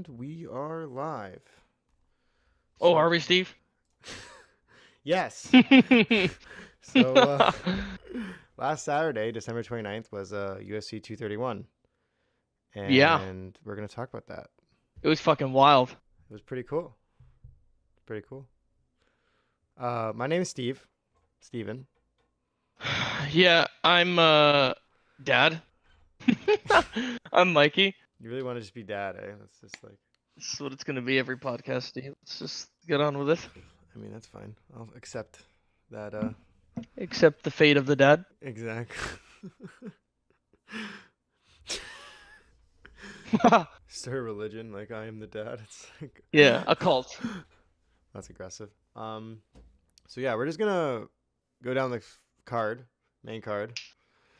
And we are live. Oh, are we, Steve? Yes. So, last Saturday, December 29th, was UFC 231. Yeah, And we're going to talk about that. it was fucking wild. It was pretty cool. Pretty cool. My name is Steve. Steven. Yeah, I'm Dad. I'm Mikey. You really want to just be dad, eh? That's just like, This is what it's gonna be every podcast, Steve. Let's just get on with it. I mean, that's fine. I'll accept that. Accept the fate of the dad. Exactly. Start a religion like I am the dad. It's like Yeah, a cult. That's aggressive. So yeah, we're just gonna go down the main card.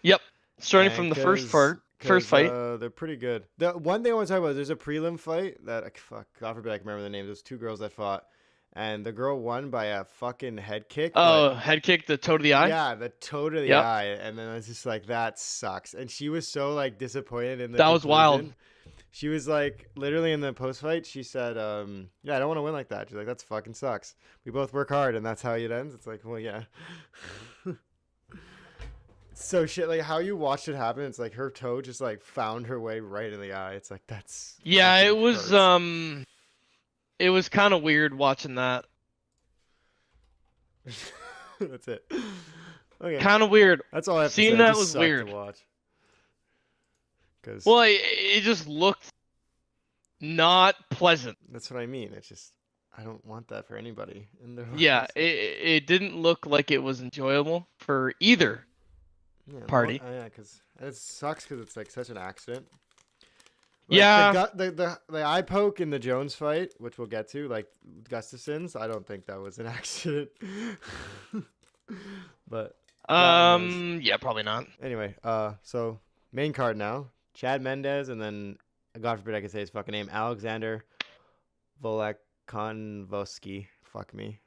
Yep. Starting And from the first fight. They're pretty good. The one thing I want to talk about is there's a prelim fight that God forbid I can remember the names. There's two girls that fought, and the girl won by a fucking head kick. Oh, head kick, the toe to the eye. Yeah, the toe to the eye, and then it's just like that sucks. And she was so like disappointed in the That was wild. She was like, literally in the post fight, she said, "Yeah, I don't want to win like that." She's like, "That fucking sucks. We both work hard, and that's how it ends." It's like, well, yeah. So shit, like how you watched it happen. It's like her toe just like found her way right in the eye. It's like that's Yeah, it was hurts. it was kind of weird watching that. That's it. Okay, Kind of weird. that's all I have to Seeing say. that It just was sucked weird. to watch. Cause Well, it just looked not pleasant. that's what I mean. It's just I don't want that for anybody in their Yeah, lives. it didn't look like it was enjoyable for either Yeah, party. yeah, because it sucks because it's like such an accident. Like, Yeah. the eye poke in the Jones fight, which we'll get to, like Gustafson's, I don't think that was an accident. But Yeah, probably not. anyway, so main card now, Chad Mendez, and then God forbid I could say his fucking name, Alexander Volkanovski. Fuck me.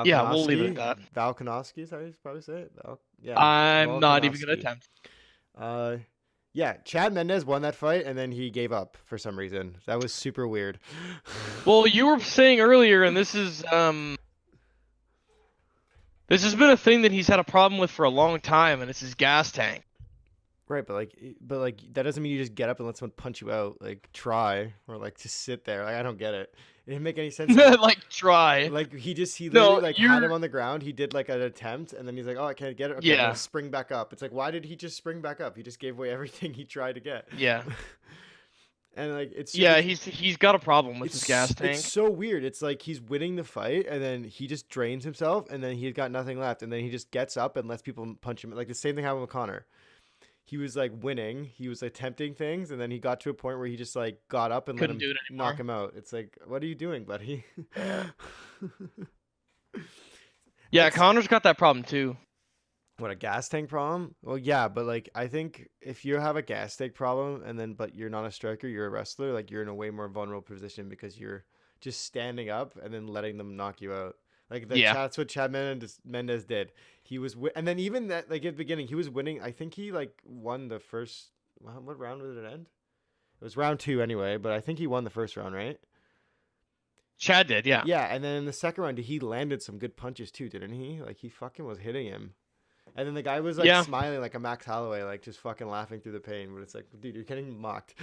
Yeah, we'll leave it at that. Volkanovski is how you probably say it. Yeah. I'm not even gonna Volkanovski. attempt. Yeah, Chad Mendez won that fight, and then he gave up for some reason. That was super weird. Well, you were saying earlier, and this has been a thing that he's had a problem with for a long time, and it's his gas tank. Right, but like that doesn't mean you just get up and let someone punch you out. Like try or like just sit there. Like I don't get it. It didn't make any sense. Like try. Like he No, literally like had him on the ground. He did like an attempt, and then he's like, "Oh, I can't get it." Okay, I'm Yeah. gonna spring back up. It's like, why did he just spring back up? He just gave away everything he tried to get. Yeah. And like Yeah, he's got a problem with his gas tank. It's so weird. It's like he's winning the fight, and then he just drains himself, and then he's got nothing left, and then he just gets up and lets people punch him. Like the same thing happened with Connor. He was like winning, he was attempting things, and then he got to a point where he just like got up and Couldn't let do him it knock anymore. him out. It's like, what are you doing, buddy? Yeah, It's- Connor's got that problem too. What, a gas tank problem? Well, yeah, but like I think if you have a gas tank problem but you're not a striker, you're a wrestler, like you're in a way more vulnerable position because you're just standing up and then letting them knock you out. Like that's what Chad Mendez did. He was and then even that like at the beginning he was winning. I think he like won the first. What round did it end? It was round 2 anyway, but I think he won the first round, right? Chad did, yeah. Yeah, and then in the second round he landed some good punches too, didn't he? Like he fucking was hitting him. And then the guy was like smiling like a Max Holloway, like just fucking laughing through the pain. But it's like, dude, you're getting mocked.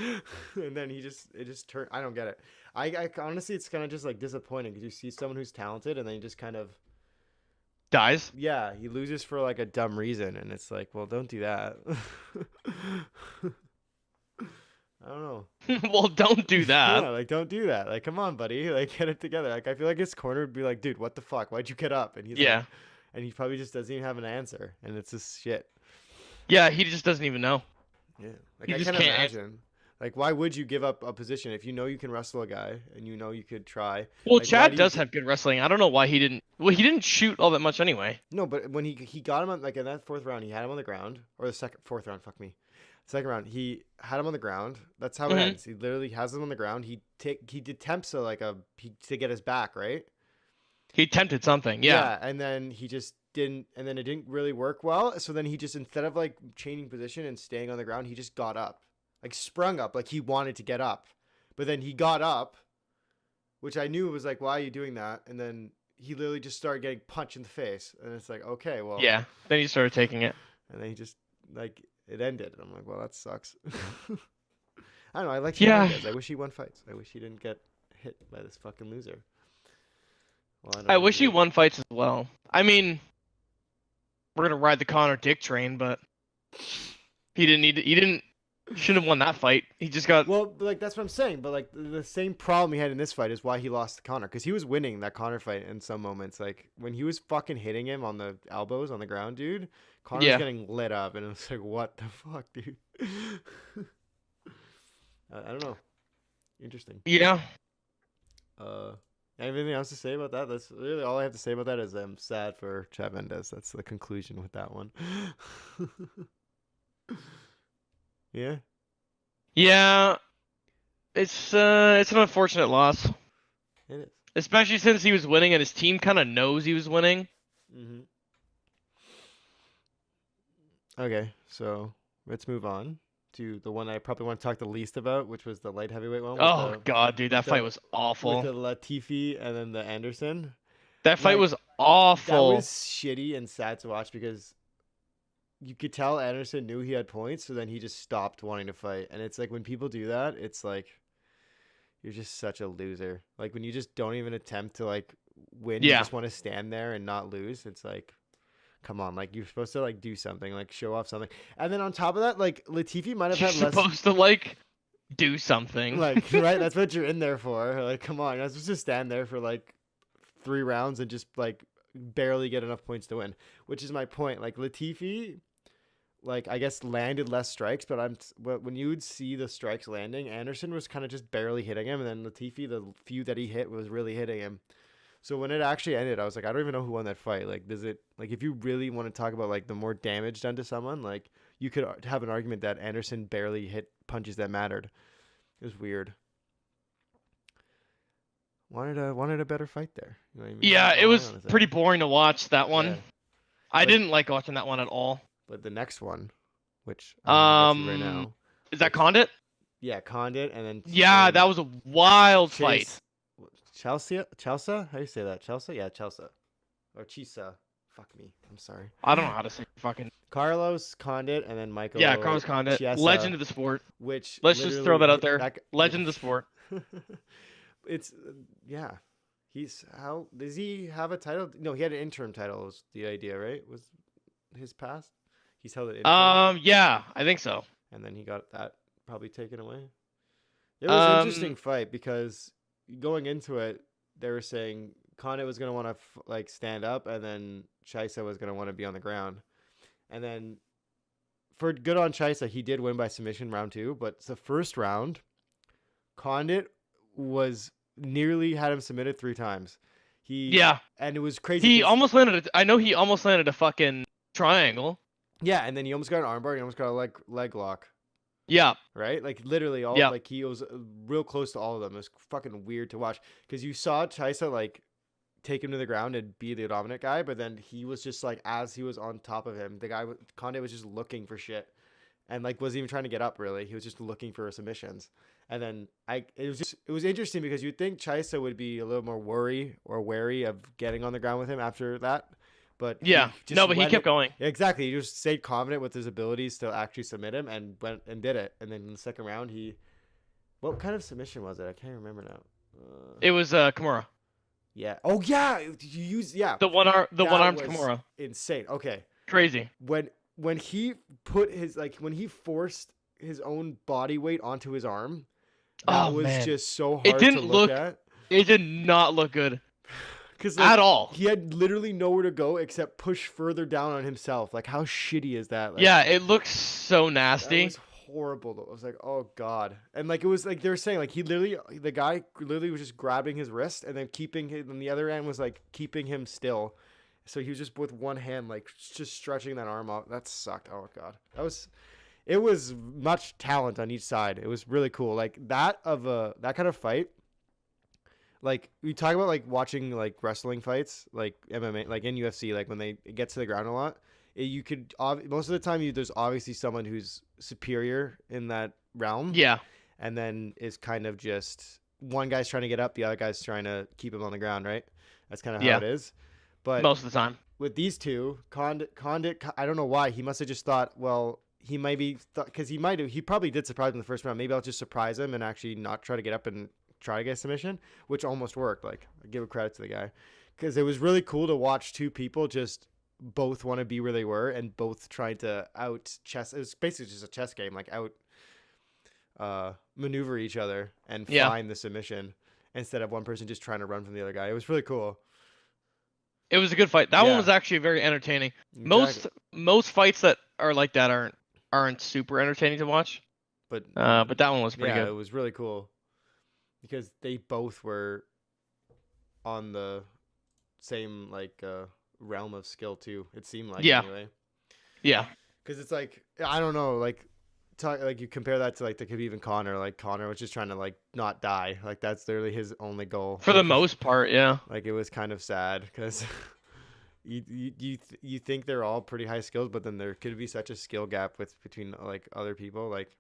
And then it just turned. I don't get it. I honestly, it's kind of just like disappointing because you see someone who's talented and then he just kind of dies. Yeah, he loses for like a dumb reason, and it's like, well, don't do that. I don't know. Well, don't do that. Yeah, like don't do that. Like, come on, buddy. Like, get it together. Like, I feel like his corner would be like, dude, what the fuck? Why'd you get up? And he's like, and he probably just doesn't even have an answer, and it's just shit. Yeah, he just doesn't even know. Yeah, like He I just can't can't. imagine. Like, why would you give up a position if you know you can wrestle a guy and you know you could try? Well, Like, why Chad do you does have good wrestling. I don't know why he didn't. Well, he didn't shoot all that much anyway. No, but when he got him on like in that fourth round, he had him on the ground, or the fourth round. Fuck me. Second round, he had him on the ground. That's how it ends. He literally has him on the ground. He attempts to to get his back, right? He attempted something, yeah. And then he just didn't, and then it didn't really work well. So then he just, instead of like changing position and staying on the ground, he just got up, like sprung up, like he wanted to get up, But then he got up, which I knew was like, why are you doing that? And then he literally just started getting punched in the face. And it's like, okay, well. Yeah. Then you started taking it. And then he just, like, it ended. And I'm like, well, that sucks. I don't know. I like Chad Yeah. Mendes. I wish he won fights. I wish he didn't get hit by this fucking loser. Well, I wish he won fights as well. I mean, we're gonna ride the Connor Dick train, but he didn't need to, he didn't shouldn't have won that fight. He just got Well, like that's what I'm saying. But like the same problem he had in this fight is why he lost to Connor, because he was winning that Connor fight in some moments. Like when he was fucking hitting him on the elbows on the ground, dude. Connor was getting lit up, and it was like, what the fuck, dude. I don't know. Interesting. Yeah. Anything else to say about that? That's really all I have to say about that. Is I'm sad for Chad Mendes. That's the conclusion with that one. Yeah. Yeah. It's an unfortunate loss. It is. Especially since he was winning and his team kind of knows he was winning. Mm-hmm. Okay, so let's move on to the one I probably want to talk the least about, which was the light heavyweight one. Oh god, dude, that fight was awful. With the Latifi and then the Anderson. That fight was awful. That was shitty and sad to watch because you could tell Anderson knew he had points, so then he just stopped wanting to fight. And it's like when people do that, it's like you're just such a loser. Like when you just don't even attempt to like win, you just want to stand there and not lose. It's like, come on, like you're supposed to like do something, like show off something. And then on top of that, like Latifi might have had less. You're supposed to like do something. Like right, that's what you're in there for. Like come on, you're not supposed to stand there for like 3 rounds and just like barely get enough points to win. Which is my point. Like Latifi, like I guess landed less strikes, but when you would see the strikes landing, Anderson was kind of just barely hitting him, and then Latifi, the few that he hit was really hitting him. So when it actually ended, I was like, I don't even know who won that fight. Like, does it like if you really want to talk about like the more damage done to someone, like you could have an argument that Anderson barely hit punches that mattered. It was weird. Wanted a better fight there. You know what I mean? Yeah, it was pretty boring to watch that one. Yeah. I didn't like watching that one at all. But the next one, which I'm gonna get to right now, is that Condit? Yeah, Condit, and then that was a wild fight. Chelsea? How do you say that? Chelsea? Yeah, Chelsea. Or Chisa. Fuck me. I'm sorry. I don't know how to say fucking. Carlos Condit and then Michael. Yeah, Carlos Condit. Chiesa, legend of the sport. Which let's just throw that out there. Legend of the sport. It's yeah. Does he have a title? No, he had an interim title. Was the idea, right? Was his past? He's held it. Yeah, I think so. And then he got that probably taken away. It was an interesting fight because going into it, they were saying Condit was gonna want to like stand up, and then Chiesa was gonna want to be on the ground. And then for good on Chiesa, he did win by submission round 2, but the first round, Condit was nearly had him submitted 3 times. And it was crazy. He almost landed. I know he almost landed a fucking triangle. Yeah, and then he almost got an armbar. He almost got a leg lock. Yeah. Right? Like literally all like he was real close to all of them. It was fucking weird to watch because you saw Chiesa like take him to the ground and be the dominant guy, but then he was just like as he was on top of him, the guy Condit was just looking for shit and like wasn't even trying to get up really. He was just looking for submissions. And then it was interesting because you'd think Chiesa would be a little more wary of getting on the ground with him after that. But he kept going. Exactly. He just stayed confident with his abilities to actually submit him and went and did it. And then in the second round, what kind of submission was it? I can't remember now. It was Kimura. Yeah. Oh yeah. The one-armed Kimura. Insane. Okay. Crazy. When he put when he forced his own body weight onto his arm, that was just so hard to look at. It did not look good. At all. He had literally nowhere to go except push further down on himself. Like, how shitty is that? Like, yeah, it looks so nasty. It was horrible, though. I was like, oh, God. And, like, it was like they were saying, like, the guy literally was just grabbing his wrist and then and the other end was, like, keeping him still. So he was just with one hand, like, just stretching that arm out. That sucked. Oh, God. It was much talent on each side. It was really cool. Like, that kind of fight. Like we talk about like watching like wrestling fights, like MMA, like in UFC, like when they get to the ground a lot, you could most of the time there's obviously someone who's superior in that realm. Yeah. and then is kind of just one guy's trying to get up, the other guy's trying to keep him on the ground, right? That's kind of how Yeah, it is. But most of the time. with these two, Condit, I don't know why. He must have just thought, well, he might be, because he probably did surprise him in the first round. Maybe I'll just surprise him and actually not try to get up and try to get a submission, which almost worked. Like, I give a credit to the guy. Because it was really cool to watch two people just both want to be where they were and both trying to out chess. It was basically just a chess game, like out maneuver each other and Yeah. find the submission instead of one person just trying to run from the other guy. It was really cool. It was a good fight. That one Yeah. was actually very entertaining. Exactly. Most fights that are like that aren't super entertaining to watch. But But that one was pretty yeah, good. it was really cool because they both were on the same like realm of skill too. It seemed like Yeah. anyway. Yeah. Because it's like I don't know, like like you compare that to like the Khabib and Connor. Like Connor was just trying to like not die. Like that's literally his only goal. For the most part, yeah. Like it was kind of sad because you think they're all pretty high skills, but then there could be such a skill gap between like other people. Like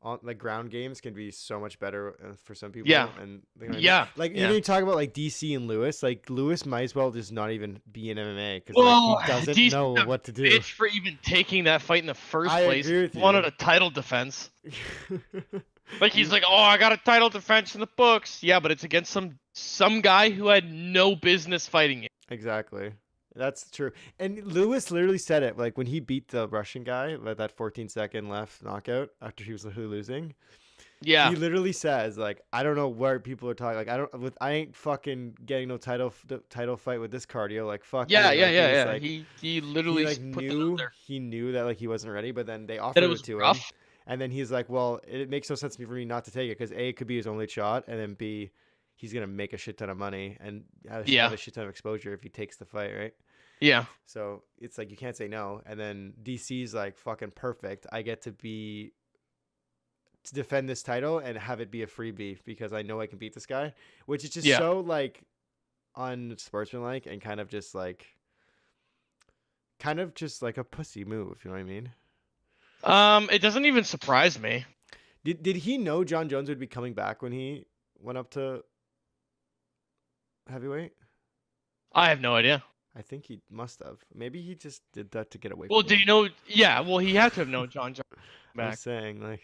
on like ground games can be so much better for some people. Yeah. And Yeah. like Yeah. even you talk about like DC and Lewis. Like Lewis might as well just not even be in MMA because Well, like, he doesn't DC's know a what to do. bitch for even taking that fight in the first I place. agree with He you. wanted a title defense. Like he's like, oh, I got a title defense in the books. Yeah, but it's against some guy who had no business fighting you. Exactly. That's true. And Lewis literally said it like when he beat the Russian guy, like that 14-second left knockout after he was literally losing. Yeah. He literally says like, I don't know where people are talking. Like I ain't fucking getting no title fight with this cardio. Like fuck. Yeah, you. yeah, Like, yeah, he was yeah. like, He literally like put that out there. he knew that like he wasn't ready, but then they That offered it it was to him. rough. And then he's like, well, it makes no sense for me not to take it because A, it could be his only shot, and then B, he's going to make a shit ton of money and have Yeah. a shit ton of exposure if he takes the fight, right? Yeah. So it's like you can't say no. And then DC's like fucking perfect. I get to defend this title and have it be a freebie because I know I can beat this guy, which is just Yeah. so like unsportsmanlike and kind of just like a pussy move. You know what I mean? It doesn't even surprise me. Did he know John Jones would be coming back when he went up to heavyweight? I have no idea. I think he must have. Maybe he just did that to get away Well, from do him. you know? Yeah, well, he had to have known John Jones I'm back. saying, like,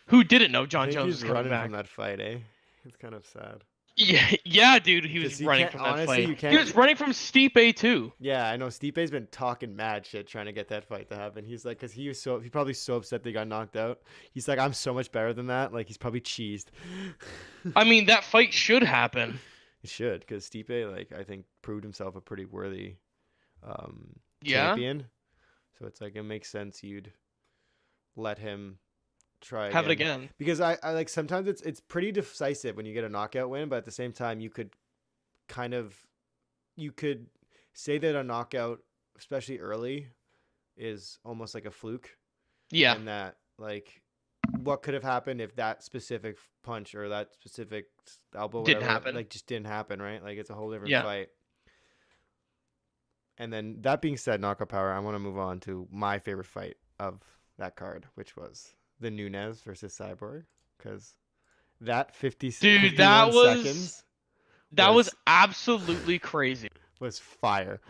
Who didn't know I John think Jones he's was coming running back? from that fight, eh? It's kind of sad. Yeah, yeah, dude, he was 'Cause you running can't- from that honestly, you fight. can't- He was running from Stipe too. Yeah, I know. Stipe's been talking mad shit trying to get that fight to happen. He's like, because he's probably so upset they got knocked out. He's like, I'm so much better than that. Like, he's probably cheesed. I mean, that fight should happen. It should, because Stipe, like, I think proved himself a pretty worthy Yeah. champion. So it's like it makes sense you'd let him try Have it again. because I like sometimes it's pretty decisive when you get a knockout win, but at the same time you could say that a knockout, especially early, is almost like a fluke. Yeah. And that like what could have happened if that specific punch or that specific elbow Didn't whatever, happen. like just didn't happen, right? Like it's a whole different Yeah. fight. And then that being said, knockout power, I want to move on to my favorite fight of that card, which was the Nunes versus Cyborg, because that 51 that was- seconds That was absolutely crazy. was fire.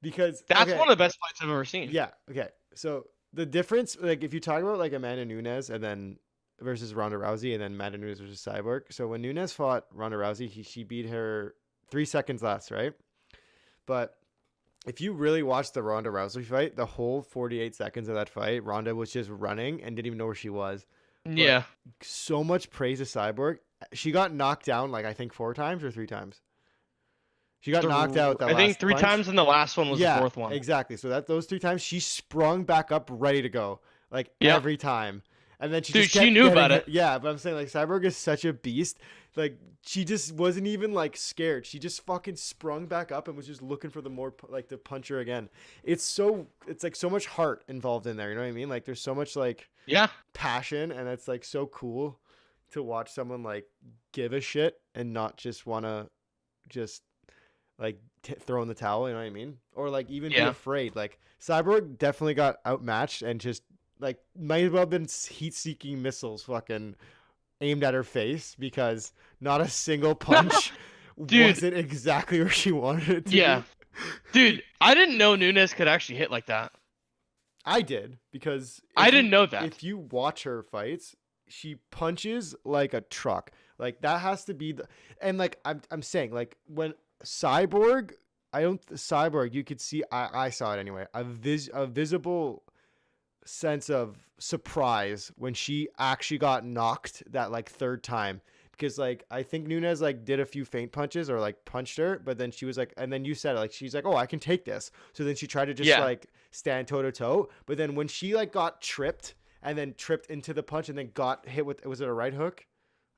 Because That's okay, one of the best fights I've ever seen. yeah, okay. So the difference, like if you talk about like Amanda Nunes and then versus Ronda Rousey and then Amanda Nunes versus Cyborg. So when Nunes fought Ronda Rousey, she beat her 3 seconds less, right? But if you really watch the Ronda Rousey fight, the whole 48 seconds of that fight, Ronda was just running and didn't even know where she was. Yeah. So much praise to Cyborg. She got knocked down like I think 4 times or 3 times. She got knocked out. I think 3 times, and the last one was the fourth one. Exactly. So those 3 times she sprung back up ready to go, like Yep. every time. And then she Dude, just she kept knew getting about hit. it. Yeah, but I'm saying like Cyborg is such a beast. Like she just wasn't even like scared. She just fucking sprung back up and was just looking for the more like to punch her again. It's like so much heart involved in there. You know what I mean? Like there's so much like Yeah. passion, and it's like so cool to watch someone like give a shit and not just want to just like throw in the towel. You know what I mean? Or like even be Yeah. afraid. Like Cyborg definitely got outmatched and just like might as well have been heat-seeking missiles fucking aimed at her face because not a single punch Dude, wasn't exactly where she wanted it to yeah. be. Dude, I didn't know Nunes could actually hit like that. I did because I didn't know that. if you watch her fights, she punches like a truck. Like that has to be the and like I'm saying like when Cyborg, I don't Cyborg, you could see I saw it anyway. A visible sense of surprise when she actually got knocked that like third time because like I think Nunes like did a few feint punches or like punched her, but then she was like, and then you said it, like she's like, oh, I can take this. So then she tried to just Yeah. like stand toe to toe, but then when she like got tripped and then tripped into the punch and then got hit with, was it a right hook?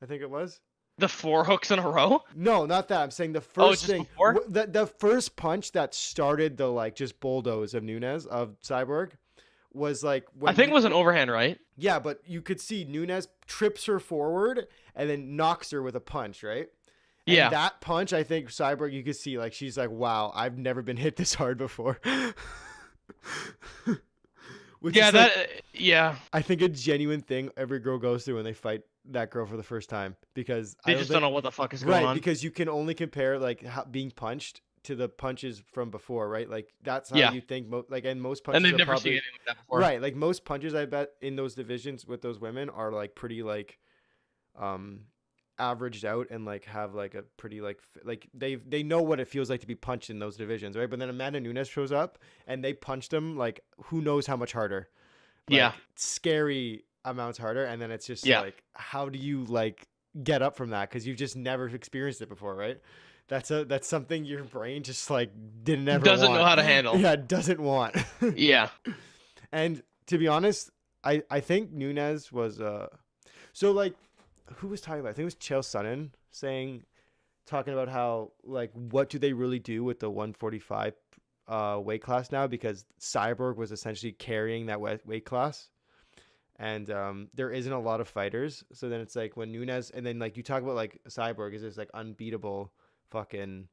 I think it was. The 4 hooks in a row? No, not that. I'm saying the Oh, first just thing, before? the first punch that started the like just bulldoze of Nunes of Cyborg was like I when think it was an overhand, right? yeah, but you could see Nunes trips her forward and then knocks her with a punch, right? And Yeah. that punch, I think Cyborg, you could see like she's like, wow, I've never been hit this hard before. Which Yeah, is that like, yeah. I think a genuine thing every girl goes through when they fight that girl for the first time because I They don't just think don't know what the fuck is going right on. because you can only compare like being punched to the punches from before, right? Like that's how Yeah. you think like and most And punches they've are never seen probably anything like that before. right. Like most punches I bet in those divisions with those women are like pretty like um averaged out and like have like a pretty like like they know what it feels like to be punched in those divisions, right? But then Amanda Nunes shows up and they punched them like who knows how much harder, Yeah. like scary amounts harder, and then it's just Yeah. like how do you like get up from that because you've just never experienced it before, right? That's something your brain just like didn't ever Doesn't know want. how to handle. Yeah, doesn't want. Yeah. And to be honest, I think Nunes was so like who was talking about? I think it was Chael Sonnen talking about how like what do they really do with the 145 weight class now because Cyborg was essentially carrying that weight class. And there isn't a lot of fighters, so then it's like when Nunes and then like you talk about like Cyborg is this like unbeatable fucking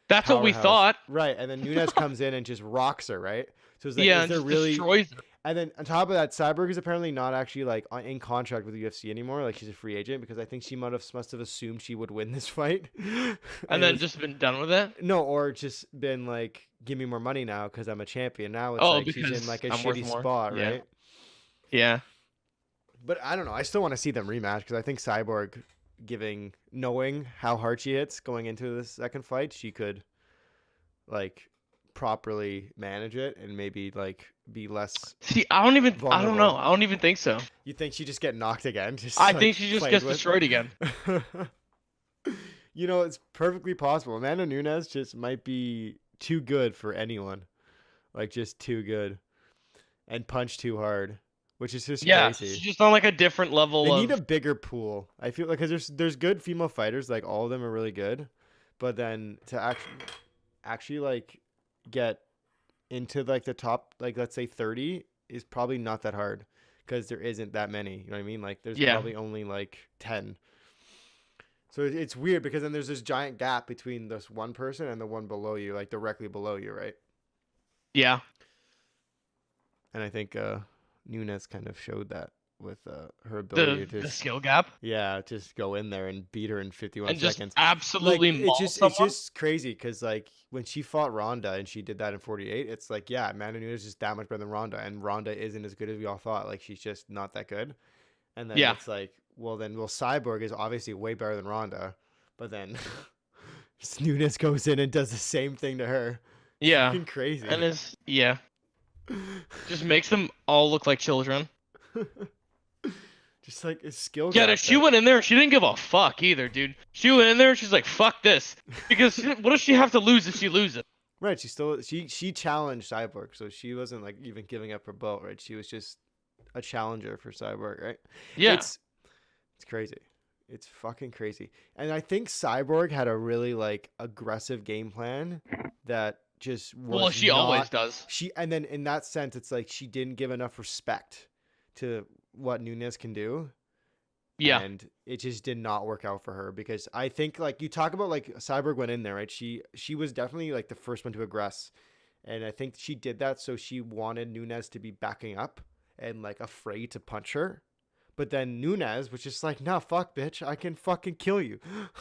That's what we powerhouse, thought. right? And then Nunes comes in and just rocks her, right? So it's like, Yeah, is and there just really? destroys her. And then on top of that, Cyborg is apparently not actually like in contract with the UFC anymore. Like she's a free agent because I think she must have assumed she would win this fight, And it then was, just been done with it. no, or just been like, give me more money now because I'm a champion. Now it's Oh, like she's in because like a I'm worth shitty more. spot, Yeah. right? Yeah. But I don't know. I still want to see them rematch because I think Cyborg, knowing how hard she hits going into the second fight, she could like properly manage it and maybe like be less See, I don't vulnerable. know. I don't even think so. You think she just get knocked again? Just I like, think she just played gets with? destroyed again. You know, it's perfectly possible. Amanda Nunes just might be too good for anyone. Like just too good. And punch too hard. Which is just Yeah, crazy. she's just on like a different level They of. need a bigger pool. I feel like because there's good female fighters, like all of them are really good, but then to actually like get into like the top, like let's say 30 is probably not that hard because there isn't that many. You know what I mean? Like there's Yeah. probably only like 10. So it's weird because then there's this giant gap between this one person and the one below you, like directly below you, right? Yeah. And I think Nunes kind of showed that with her ability to The just, skill gap. yeah, just go in there and beat her in 51 And just seconds. absolutely Like maul it's someone. just crazy because like when she fought Ronda and she did that in 48, it's like yeah, Amanda Nunes is just that much better than Ronda, and Ronda isn't as good as we all thought. Like she's just not that good. And then Yeah. it's like, well, Cyborg is obviously way better than Ronda, but then Nunes goes in and does the same thing to her. Yeah. Fucking crazy. And it's just makes them all look like children. Just like a skill. Yeah, gap she that- went in there and she didn't give a fuck either, dude. She went in there and she's like, fuck this. Because what does she have to lose if she loses? Right, she challenged Cyborg, so she wasn't like even giving up her belt, right? She was just a challenger for Cyborg, right? Yeah. It's crazy. It's fucking crazy. And I think Cyborg had a really like aggressive game plan that just was Well, she always does. And then in that sense it's like she didn't give enough respect to what Nunes can do. Yeah. And it just did not work out for her because I think like you talk about like Cyborg went in there, right? She was definitely like the first one to aggress. And I think she did that so she wanted Nunes to be backing up and like afraid to punch her. But then Nunes was just like, nah, fuck, bitch, I can fucking kill you.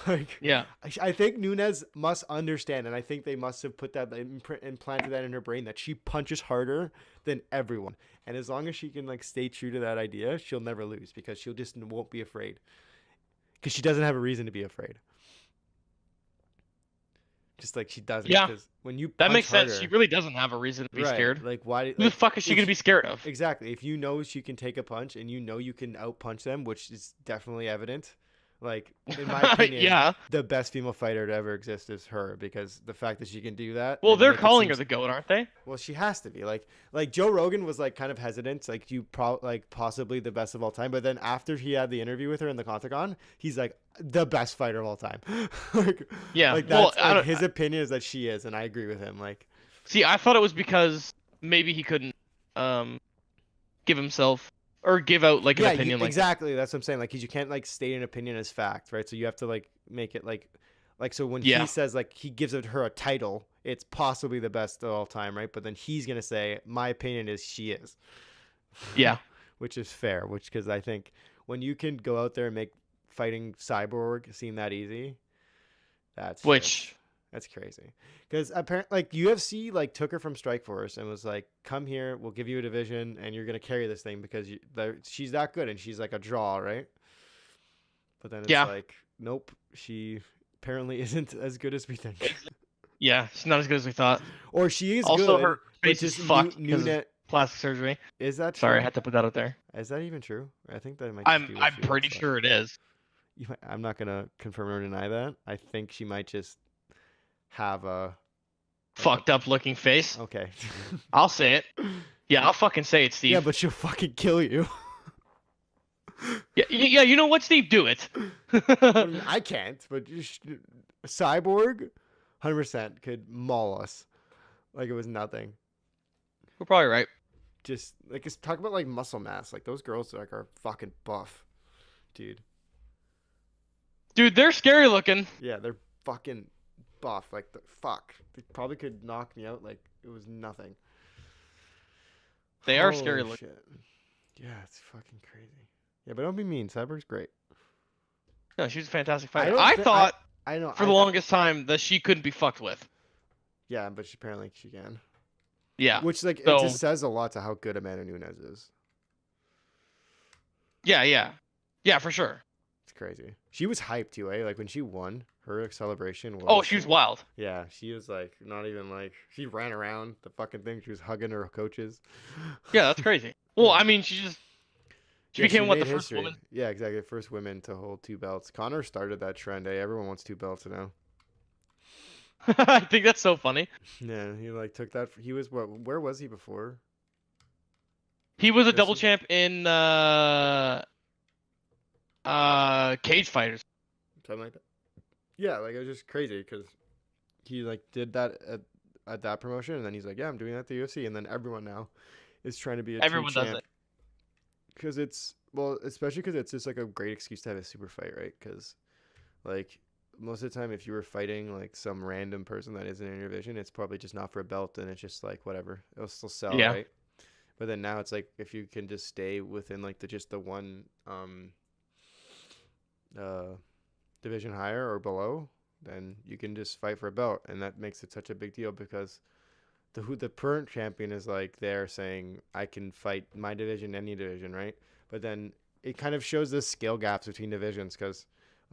Like, Yeah. I think Nunes must understand, and I think they must have put that implanted that in her brain that she punches harder than everyone, and as long as she can like stay true to that idea, she'll never lose because she'll just won't be afraid because she doesn't have a reason to be afraid. Just like she doesn't, Yeah. because when you That punch makes sense. She harder, really doesn't have a reason to be right? scared. Like why? Who the Like fuck is she if gonna be scared of? exactly, if you know she can take a punch and you know you can out punch them, which is definitely evident. Like in my opinion, Yeah. the best female fighter to ever exist is her because the fact that she can do that Well, and they're make it calling seem her the GOAT, aren't they? well, she has to be like Joe Rogan was like kind of hesitant, like like possibly the best of all time. But then after he had the interview with her in the Contagon, he's like the best fighter of all time. like, Yeah. like Well, that's I like don't his opinion is that she is, and I agree with him. Like, see. I thought it was because maybe he couldn't give himself or give out like an yeah, opinion like that. exactly. That's what I'm saying. Like, 'cause you can't like state an opinion as fact, right? So you have to like make it like so when Yeah. he says like he gives her a title, it's possibly the best of all time, right? But then he's gonna say, my opinion is she is. Yeah. Which is fair. Which because I think when you can go out there and make fighting Cyborg seem that easy, that's Which that's crazy. Because apparently, like UFC, like took her from Strikeforce and was like, "Come here, we'll give you a division, and you're gonna carry this thing because she's that good, and she's like a draw, right?" But then it's yeah. like, nope, she apparently isn't as good as we think, Yeah. She's not as good as we thought. or she is Also, good, her but face is just fucked new because of net. plastic surgery. Is that Sorry, I true? had to put that out there. Is that even true? I think that might just be what I'm she pretty looks like. sure it is. I'm not gonna confirm or deny that. I think she might just have a Fucked up looking face. okay. I'll say it. Yeah, I'll fucking say it, Steve. Yeah, but she'll fucking kill you. Yeah, yeah. You know what, Steve? Do it. I mean, I can't, but Cyborg, 100% could maul us like it was nothing. We're probably right. Just like talk about like muscle mass. Like those girls like are fucking buff, dude. Dude, they're scary looking. Yeah, they're fucking buff. Like the fuck, they probably could knock me out like it was nothing. They are Holy scary looking. shit. Yeah, it's fucking crazy. Yeah, but don't be mean. Cyborg's great. No, she's a fantastic I fighter. don't I thi- thought I know. for the longest time that she couldn't be fucked with. Yeah, but apparently she can. Yeah. Which like So- it just says a lot to how good Amanda Nunes is. Yeah, yeah. Yeah, for sure. It's crazy. She was hyped too, eh? Like when she won, her celebration was. Oh, she was wild. Yeah, she was like not even like she ran around the fucking thing. She was hugging her coaches. Yeah, that's crazy. Well, I mean, she Yeah, became what, made the first history. woman? Yeah, exactly. First women to hold 2 belts. Connor started that trend, eh? Everyone wants 2 belts now. I think that's so funny. Yeah, he like took that. He was what? Where was he before? He was a double Yes. champ in Cage Fighters. Something like that. Yeah, like it was just crazy because he like did that at that promotion, and then he's like, yeah, I'm doing that at the UFC, and then everyone now is trying to be a Everyone does it. because it's well, especially because it's just like a great excuse to have a super fight, right? Because like most of the time, if you were fighting like some random person that isn't in your division, it's probably just not for a belt, and it's just like whatever, it'll still sell, Yeah. right? But then now it's like if you can just stay within like the one division higher or below, then you can just fight for a belt, and that makes it such a big deal because the current champion is like they're saying I can fight my division, any division, right? But then it kind of shows the skill gaps between divisions because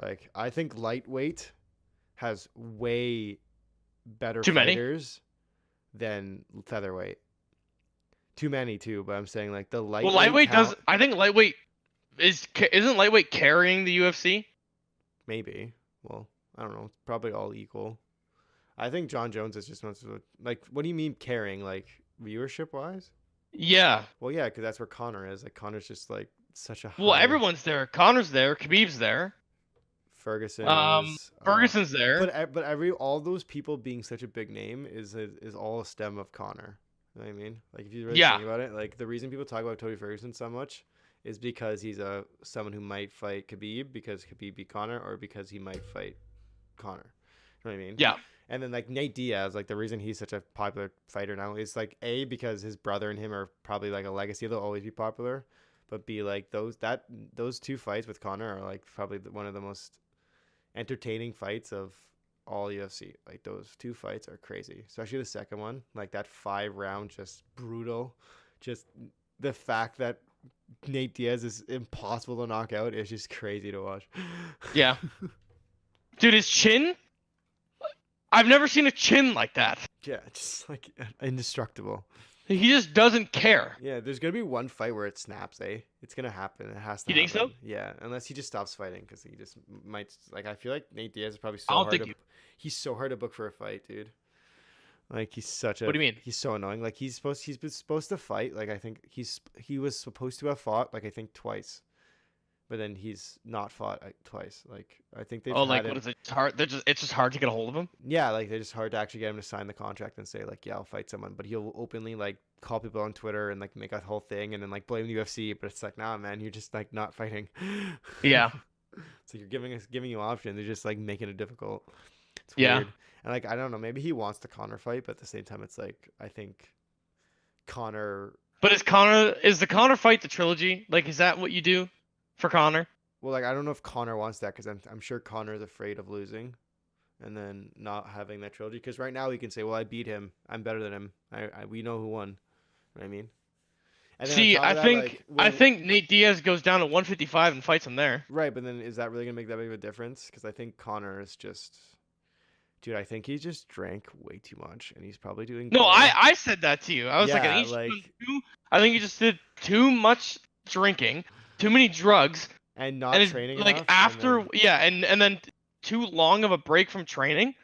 like I think lightweight has way better Too many? fighters than featherweight. Too many too, but I'm saying like the lightweight. Well, lightweight does. I think lightweight isn't lightweight carrying the UFC. Maybe. Well, I don't know. It's probably all equal. I think John Jones is just wants to like. What do you mean carrying? Like viewership wise? Yeah. Well, yeah, because that's where Connor is. Like Connor's just like such a. Well, high- everyone's there. Connor's there. Khabib's there. Ferguson. Ferguson's there. But all those people being such a big name is all a stem of Connor. You know what I mean? Like if you really think about it, like the reason people talk about Tony Ferguson so much is because he's someone who might fight Khabib because Khabib beat Connor, or because he might fight Connor. You know what I mean? Yeah. And then like Nate Diaz, like the reason he's such a popular fighter now is like A, because his brother and him are probably like a legacy. They'll always be popular. But B, like those two fights with Connor are like probably one of the most entertaining fights of all UFC. Like those two fights are crazy, especially the second one. Like that 5 round, just brutal. Just the fact that Nate Diaz is impossible to knock out is just crazy to watch. Yeah. Dude, his chin. I've never seen a chin like that. Yeah, just like indestructible. He just doesn't care. Yeah, there's gonna be one fight where it snaps, eh? It's gonna happen. It has to You think happen. so? Yeah, unless he just stops fighting, because he just might. Like, I feel like Nate Diaz is probably I so don't hard think to. you. He's so hard to book for a fight, dude. Like he's such a. What do you mean? He's so annoying. Like he's been supposed to fight. Like I think he was supposed to have fought. Like I think twice, but then he's not fought twice. Like I think they've Oh, had like him. what is it? It's hard. It's just hard to get a hold of him. Yeah, like they're just hard to actually get him to sign the contract and say like, yeah, I'll fight someone. But he'll openly like call people on Twitter and like make a whole thing and then like blame the UFC. But it's like, nah, man, you're just like not fighting. Yeah. So you're giving you options. They're just like making it difficult. It's Yeah. weird. And like I don't know, maybe he wants the Connor fight, but at the same time, it's like I think Connor. But is the Connor fight the trilogy? Like, is that what you do for Connor? Well, like I don't know if Connor wants that because I'm sure Connor is afraid of losing, and then not having that trilogy. Because right now he can say, well, I beat him. I'm better than him. We know who won. You know what I mean? And then on See, top I of that, think like, I when- think Nate Diaz goes down to 155 and fights him there. Right, but then is that really gonna make that big of a difference? Because I think Connor is just, dude. I think he just drank way too much, and he's probably doing. No, coke. I said that to you. I was like, Yeah, I think he just did too much drinking, too many drugs, and not and it's training like enough. after and then- yeah, and then too long of a break from training.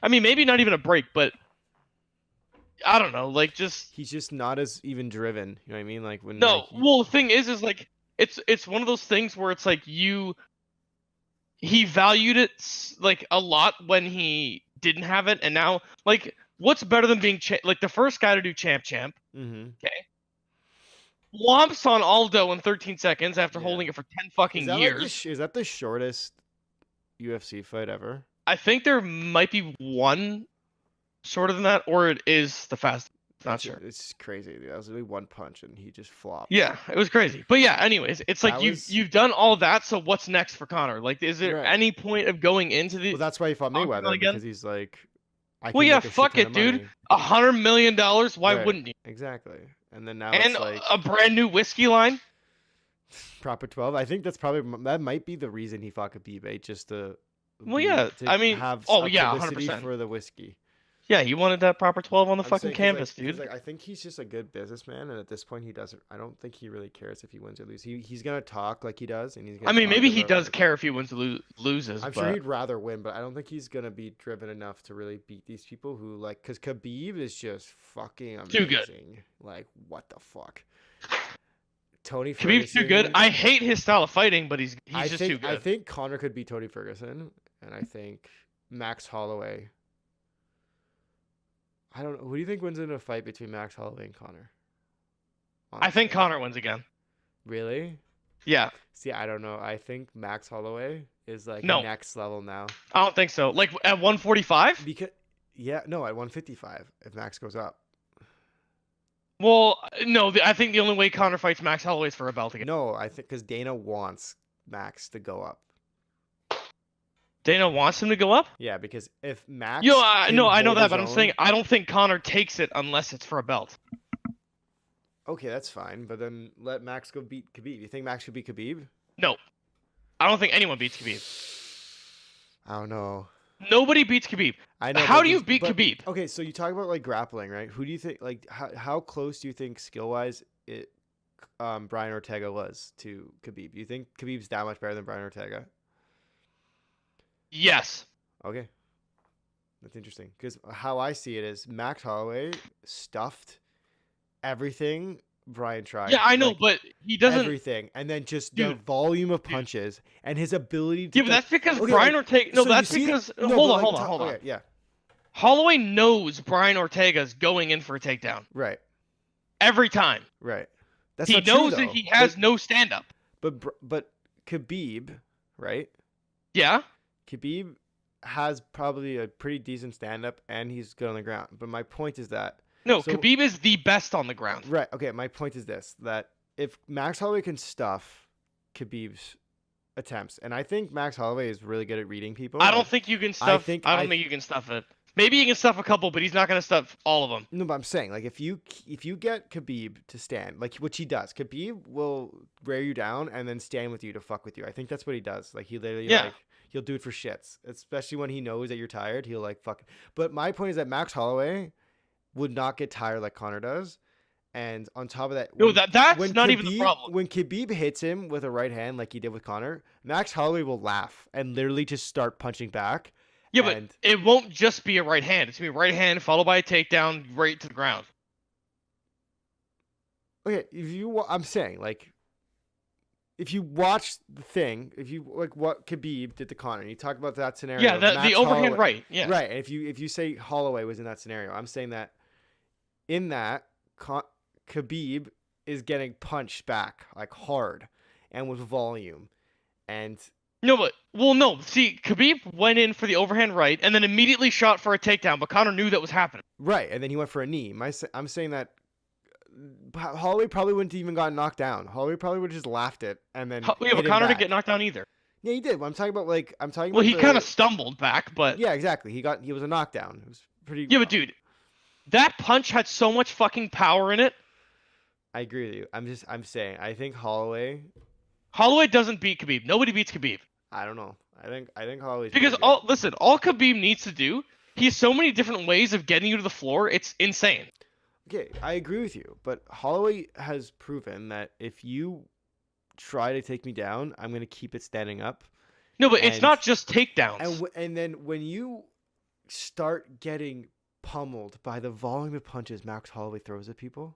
I mean, maybe not even a break, but I don't know, like just he's just not as even driven. You know what I mean? Like when no. like, Well, the thing is like it's one of those things where it's like he valued it like a lot when he didn't have it, and now like what's better than being like the first guy to do champ? Mhm. Womps on Aldo in 13 seconds after Yeah. holding it for 10 fucking Is that years. like is that the shortest UFC fight ever? I think there might be one shorter than that, or it is the fastest. Not sure. It's crazy. Dude. That was only one punch, and he just flopped. Yeah, it was crazy. But yeah, anyways, it's like That you've was- you've done all that, so what's next for Connor? Like, is there Right. any point of going into the Well, that's why he fought Octagon Mayweather again? because he's like, I Well, can yeah, make a shit fuck ton it, of dude. money. $100 million? Why Right. wouldn't you? Exactly. And then now And it's like a brand new whiskey line? proper 12. I think that's probably that might be the reason he fought Khabib, eh? Just to Yeah, I mean, have oh, a yeah, publicity 100%. for the whiskey. Yeah, he wanted that proper 12 on the I'm fucking saying 'cause, canvas, like, 'cause, dude. like, I think he's just a good businessman, and at this point, he doesn't. I don't think he really cares if he wins or loses. He's gonna talk like he does, and he's. Gonna I mean, talk maybe he about, does like- care if he wins or loses, I'm but sure he'd rather win, but I don't think he's gonna be driven enough to really beat these people who like. Because Khabib is just fucking amazing. Too good. Like what the fuck. Tony Khabib's too good. Ferguson- I hate his style of fighting, but he's I just think too good. I think Connor could beat Tony Ferguson, and I think Max Holloway. I don't know. Who do you think wins in a fight between Max Holloway and Connor? I think Honestly. Connor wins again. Really? Yeah, See, I don't know. I think Max Holloway is like No. next level now. I don't think so. Like at 145? Because yeah, no, at 155 if Max goes up. Well, no. I think the only way Connor fights Max Holloway is for a belt again. No, I think because Dana wants Max to go up. Dana wants him to go up. Yeah, because if Max. Yo, can no, I know hold that, his but I'm own- saying I don't think Connor takes it unless it's for a belt. Okay, that's fine, but then let Max go beat Khabib. You think Max could beat Khabib? No, I don't think anyone beats Khabib. I don't know. Nobody beats Khabib. I know. How but do you these- beat but- Khabib? Okay, so you talk about like grappling, right? Who do you think like how close do you think skill wise it Brian Ortega was to Khabib? You think Khabib's that much better than Brian Ortega? Yes. Okay. That's interesting because how I see it is Max Holloway stuffed everything Brian tried. Yeah, I know, like, but he doesn't. everything, and then just the Dude. volume of punches and his ability to. Yeah, but that's because Okay, Brian like, Ortega. No, so you that's see- because. no, hold but, on, like, hold on. okay, yeah, Holloway knows Brian Ortega's going in for a takedown right, every time. right. That's He not true, knows that though. he has no stand up. But Khabib, right? Yeah. Khabib has probably a pretty decent stand up and he's good on the ground. But my point is that No, so Khabib is the best on the ground. right, okay, my point is this, that if Max Holloway can stuff Khabib's attempts, and I think Max Holloway is really good at reading people. I don't think you can stuff. I don't I think you can stuff it. Maybe you can stuff a couple, but he's not gonna stuff all of them. No, but I'm saying, like, if you get Khabib to stand, like, which he does, Khabib will wear you down and then stand with you to fuck with you. I think that's what he does. Like, he literally, like, he'll do it for shits, especially when he knows that you're tired. He'll, like, fuck. But my point is that Max Holloway would not get tired like Connor does. And on top of that, No, that's not even the problem. When Khabib hits him with a right hand like he did with Connor, Max Holloway will laugh and literally just start punching back. Yeah, but it won't just be a right hand. It's gonna be a right hand followed by a takedown right to the ground. Okay, I'm saying, like, if you watch the thing, if you like what Khabib did to Connor, and you talk about that scenario. Yeah, the overhand right. Yeah. Right, and if you say Holloway was in that scenario, I'm saying that in that Khabib is getting punched back like hard and with volume, and no. See, Khabib went in for the overhand right and then immediately shot for a takedown, but Connor knew that was happening. Right, and then he went for a knee. I'm saying that Holloway probably wouldn't even got knocked down. Holloway probably would have just laughed it and then. Yeah, but Connor didn't get knocked down either. Yeah, he did. But I'm talking about Well, he kind of stumbled back, but yeah, exactly. He was a knockdown. It was pretty. Yeah, but dude, that punch had so much fucking power in it. I agree with you. I'm saying I think Holloway doesn't beat Khabib. Nobody beats Khabib. I don't know. I think Holloway's because all Khabib needs to do. He has so many different ways of getting you to the floor. It's insane. Okay, I agree with you, but Holloway has proven that if you try to take me down, I'm gonna keep it standing up. No, but it's not just takedowns. And then when you start getting pummeled by the volume of punches Max Holloway throws at people,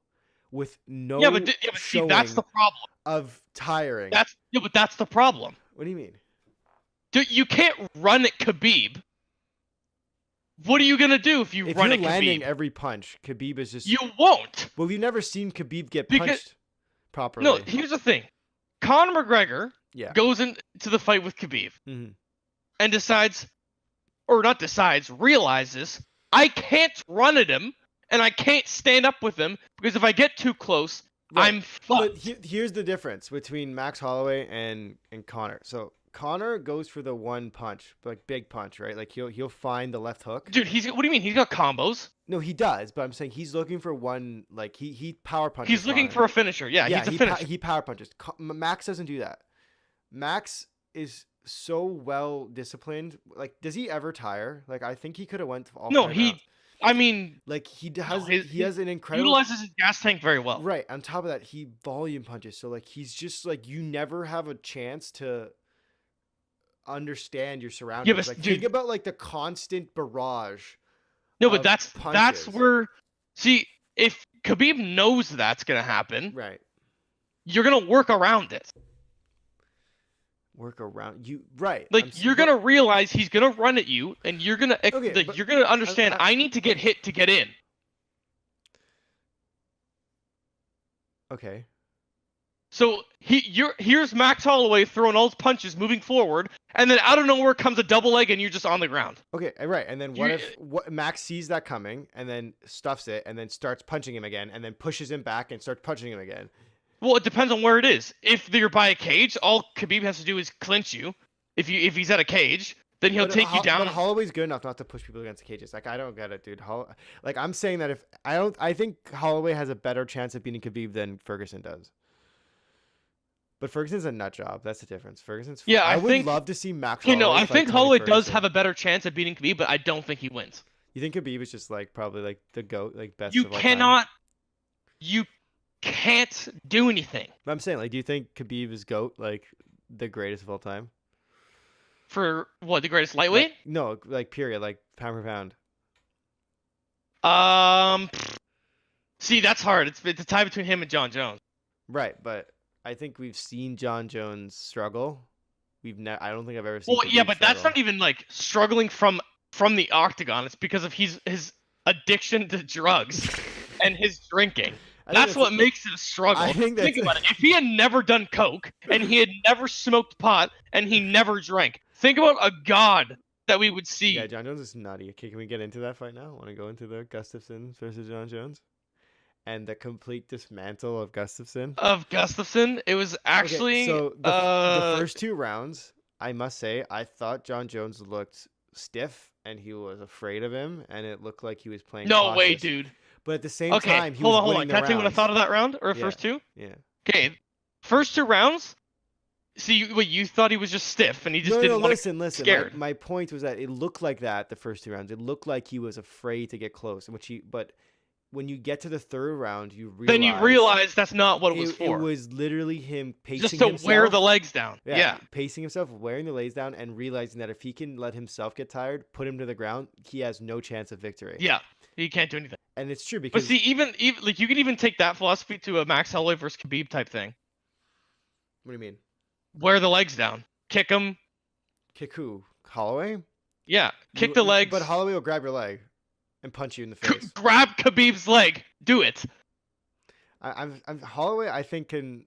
with no see, that's the problem of tiring. But that's the problem. What do you mean? Dude, you can't run at Khabib. What are you gonna do if you run at Khabib? If you're landing every punch, Khabib is just. You won't. Well, you've never seen Khabib get punched properly. No, here's the thing. Conor McGregor goes into the fight with Khabib and realizes I can't run at him and I can't stand up with him because if I get too close, I'm fucked. But here's the difference between Max Holloway and Conor. So Conor goes for the one punch, like big punch, right? Like he'll find the left hook. Dude, what do you mean? He's got combos. No, he does, but I'm saying he's looking for one. Like he power punches. He's looking for a finisher. Yeah, he's a finisher. He power punches. Max doesn't do that. Max is so well disciplined. Like, does he ever tire? Like, I think he could have went all. No, I mean, like he has an incredible utilizes his gas tank very well. Right. On top of that, he volume punches. So like he's just like you never have a chance to understand your surroundings. Yeah, but like, think about like the constant barrage. No, but that's where if Khabib knows that's gonna happen, right? You're gonna work around it. Work around you, right? Like you're gonna realize he's gonna run at you, and you're gonna you're gonna understand. I need to get hit to get in. Okay. So here's Max Holloway throwing all his punches, moving forward, and then out of nowhere comes a double leg, and you're just on the ground. Okay, right. And then what Max sees that coming, and then stuffs it, and then starts punching him again, and then pushes him back and starts punching him again. Well, it depends on where it is. If you're by a cage, all Khabib has to do is clinch you. If he's at a cage, then he'll take you down. But Holloway's good enough not to push people against the cages. Like I don't get it, dude. Like I'm saying that I think Holloway has a better chance of beating Khabib than Ferguson does. But Ferguson's a nut job. That's the difference. I would love to see Max Holloway. I think Holloway does have a better chance of beating Khabib, but I don't think he wins. You think Khabib is just like probably like the GOAT, like best of all time? You can't do anything. But I'm saying, like, do you think Khabib is GOAT, like the greatest of all time? For what, the greatest lightweight? No, like period, like pound for pound. See, that's hard. It's a tie between him and John Jones. Right, but I think we've seen John Jones struggle. I don't think I've ever seen. Well, yeah, but that's not even like struggling from the octagon. It's because of his addiction to drugs and his drinking. That's what makes it a struggle. Think about it. If he had never done coke and he had never smoked pot and he never drank, think about a god that we would see Yeah, John Jones is nutty. Okay, can we get into that fight now? Want to go into the Gustafsson versus John Jones and the complete dismantle of Gustafsson? of Gustafson. It was Okay, actually so the first 2 rounds, I must say, I thought John Jones looked stiff and he was afraid of him, and it looked like he was playing no way, cautious. dude. But at the same Okay, time, he hold was on, hold on. winning Can the I tell you what I thought rounds. of that round or Yeah, first two? yeah. Okay, first 2 rounds. See, wait, you thought he was just stiff and he just No, didn't no, want listen. to scared. My point was that it looked like that the first 2 rounds. It looked like he was afraid to get close, but when you get to the third round, you Then you realize realize that's not what it was it for. was literally him Just pacing to himself. wear the legs down. Yeah. Pacing himself, wearing the legs down, and realizing that if he can let himself get tired, put him to the ground, he has no chance of victory. Yeah. He can't do anything. And it's true But because see, even like you can even take that philosophy to a Max Holloway versus Khabib type thing. what do you mean? Wear the legs down. Kick him. Kick who? Holloway? Yeah. Kick the legs. But Holloway will grab your leg and punch you in the face. Grab Khabib's leg. Do it. I'm Holloway. I think can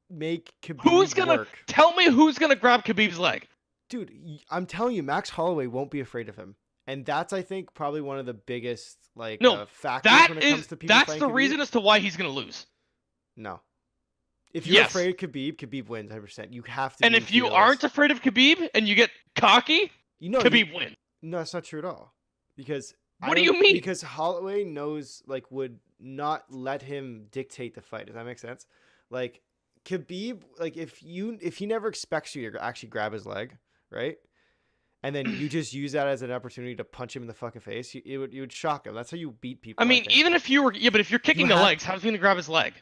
make Khabib Who's gonna work. tell me who's gonna grab Khabib's leg? Dude, I'm telling you, Max Holloway won't be afraid of him, and that's I think probably one of the biggest factors when it comes to people. That's fighting the Khabib. reason as to why he's gonna lose. No, if you're Yes. afraid of Khabib wins 100%. You have to. And be if you fearless. aren't afraid of Khabib and you get cocky, Khabib wins. No, that's not true at all. Because What do you mean? Because Holloway knows, would not let him dictate the fight. Does that make sense? Like Khabib, if he never expects you to actually grab his leg, right? And then you just use that as an opportunity to punch him in the fucking face. You would shock him. That's how you beat people. I mean, even if you were, but if you're kicking the legs, how's he gonna grab his leg?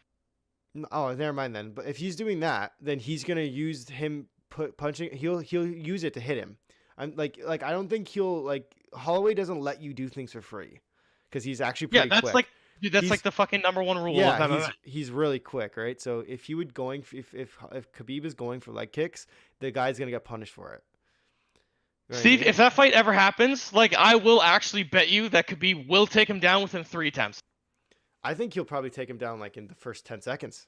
Oh, never mind then. But if he's doing that, then he's gonna use him punching. He'll use it to hit him. I'm like I don't think Holloway doesn't let you do things for free, because he's actually pretty quick. That's like the fucking number one rule. Yeah, of MMA. he's really quick, right? So if Khabib is going for leg kicks, the guy's gonna get punished for it. You know Steve, what I mean? if that fight ever happens, I will actually bet you that Khabib will take him down within 3 attempts. I think he'll probably take him down in the first 10 seconds.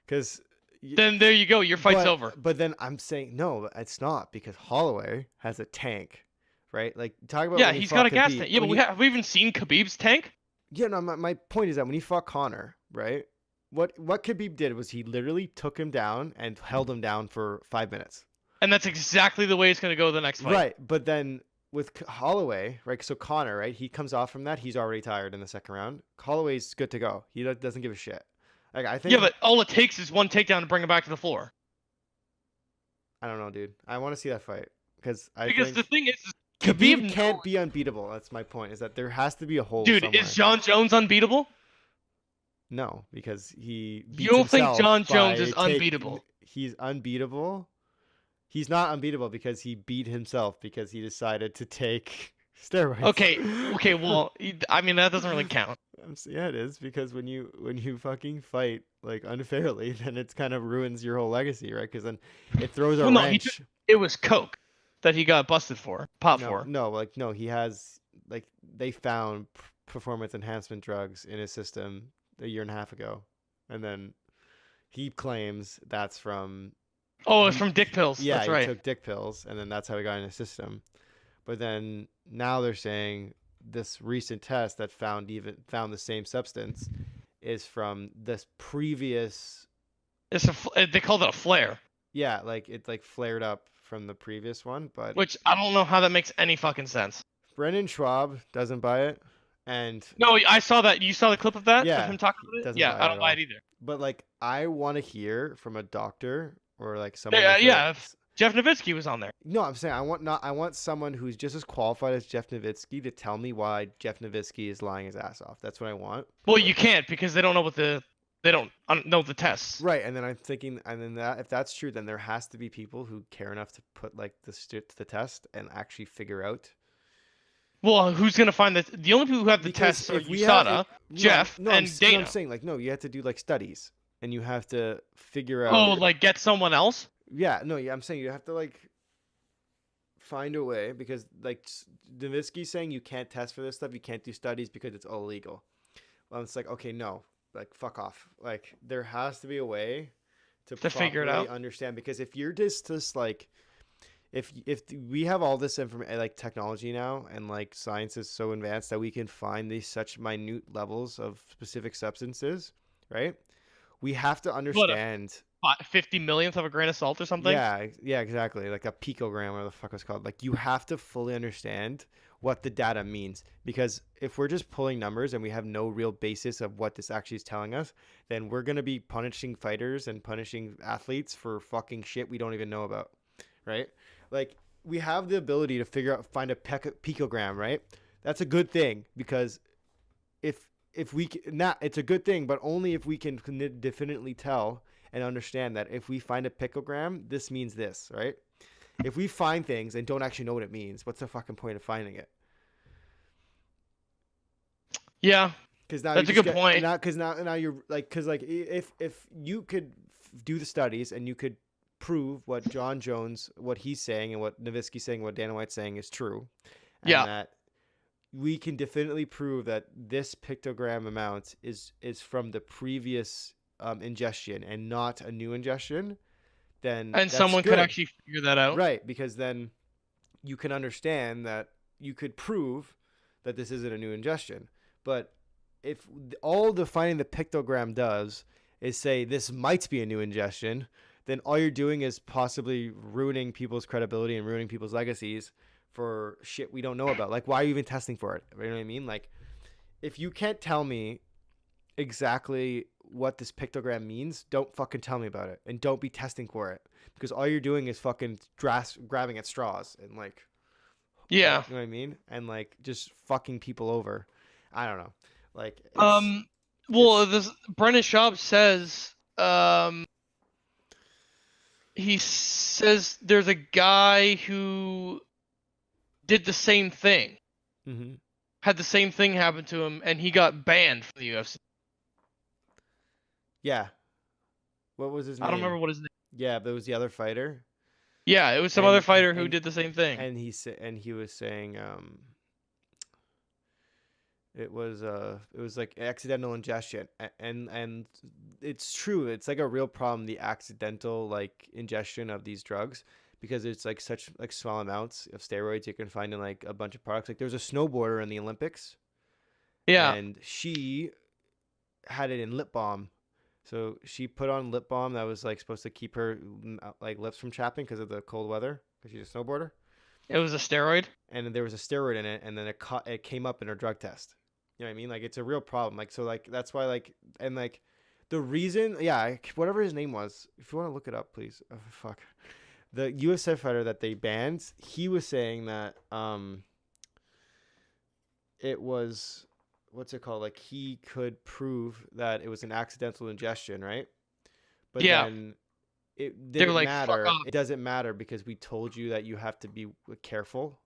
Because then there you go, your fight's over. But then I'm saying no, it's not, because Holloway has a tank, right? Talk about when he's fought got a Khabib. gas tank. Yeah, but have we even seen Khabib's tank? Yeah, no. My point is that when he fought Conor, right? What Khabib did was he literally took him down and held him down for 5 minutes. And that's exactly the way it's gonna go the next fight. Right, but then with Holloway, right? So Conor, right? He comes off from that. He's already tired in the second round. Holloway's good to go. He doesn't give a shit. I think. Yeah, but all it takes is one takedown to bring him back to the floor. I don't know, dude. I want to see that fight because the thing is Khabib can't be unbeatable. That's my point. Is that there has to be a hole. Dude, somewhere. is John Jones unbeatable? No, because he. You don't think John Jones is unbeatable? He's unbeatable. He's not unbeatable because he beat himself because he decided to take steroids. Okay. Well, I mean that doesn't really count. Yeah, it is, because when you fucking fight unfairly, then it kind of ruins your whole legacy, right? Because then it throws a wrench. It was coke that he got busted for, for. No, he has they found performance enhancement drugs in his system a year and a half ago, and then he claims that's from. Oh, it's from dick pills. Yeah, that's right. He took dick pills, and then that's how he got in his system. But then now they're saying this recent test that found the same substance is from this previous. They called it a flare. Yeah, it flared up from the previous one, but which I don't know how that makes any fucking sense. Brendan Schwab doesn't buy it, and no, I saw that. You saw the clip of that? Yeah, of him talking about it. Yeah, I don't buy it either. But I want to hear from a doctor or someone. Jeff Nowitzki was on there. No, I'm saying I want someone who's just as qualified as Jeff Nowitzki to tell me why Jeff Nowitzki is lying his ass off. That's what I want. Well, you can't, because they don't know know the tests. Right, and then I'm thinking, if that's true, then there has to be people who care enough to put the test and actually figure out. Well, who's gonna find that? The only people who have the tests are USADA, Jeff, and Dana. I'm saying you have to do studies, and you have to figure out. Oh, get someone else. Yeah, no, yeah, I'm saying you have to find a way, because Nowitzki's saying you can't test for this stuff, you can't do studies because it's illegal. Well, it's okay, no, fuck off. There has to be a way to figure it out. Understand, because if you're just if we have all this information, like technology now, and like science is so advanced that we can find these such minute levels of specific substances, right? We have to What, a understand. 50 millionth of a grain of salt or something? Yeah, yeah, exactly. Like a picogram, or the fuck it's called. Like you have to fully understand what the data means, because if we're just pulling numbers and we have no real basis of what this actually is telling us, then we're gonna be punishing fighters and punishing athletes for fucking shit we don't even know about, right? Like we have the ability to figure out, find a picogram, right? That's a good thing, because if we not, it's a good thing, but only if we can definitely tell and understand that if we find a picogram, this means this, right? If we find things and don't actually know what it means, what's the fucking point of finding it? Yeah, Because now you that's a just good get point. now because now you're like, because like if you could do the studies and you could prove what John Jones, what he's saying, and what Nowitzki's saying, what Dana White's saying is true, and Yeah, that we can definitely prove that this pictogram amount is from the previous ingestion and not a new ingestion, then and that's someone could good, actually figure that out. right? Because then you can understand that you could prove that this isn't a new ingestion. But if all defining the pictogram does is say this might be a new ingestion, then all you're doing is possibly ruining people's credibility and ruining people's legacies for shit we don't know about. Like, why are you even testing for it? You know what I mean? Like, if you can't tell me exactly what this pictogram means, don't fucking tell me about it, and don't be testing for it, because all you're doing is fucking grabbing at straws and like, Yeah. you know what I mean, and like just fucking people over. I don't know, like Well, it's this Brendan Schaub says, he says there's a guy who did the same thing, mm-hmm. had the same thing happen to him, and he got banned from the UFC. Yeah, what was his I don't name? remember what his name. Yeah, but it was the other fighter, Yeah, it was some other and fighter who and did the same thing. and he was saying it was like accidental ingestion, and it's true, it's like a real problem, the accidental like ingestion of these drugs, because it's like such like small amounts of steroids you can find in like a bunch of products. Like there's a snowboarder in the Olympics, Yeah. and she had it in lip balm. So she put on lip balm that was like supposed to keep her like lips from chapping because of the cold weather, because she's a snowboarder, It was a steroid. and there was a steroid in it, and then it came up in her drug test. You know what I mean? Like it's a real problem. Like so, like that's why like, and like the reason, yeah, whatever his name was, if you want to look it up, please. Oh, fuck, the UFC fighter that they banned, he was saying that it was, what's it called? Like he could prove that it was an accidental ingestion, right? But Yeah. then it They were didn't like, fuck matter. off. It doesn't matter because we told you that you have to be careful,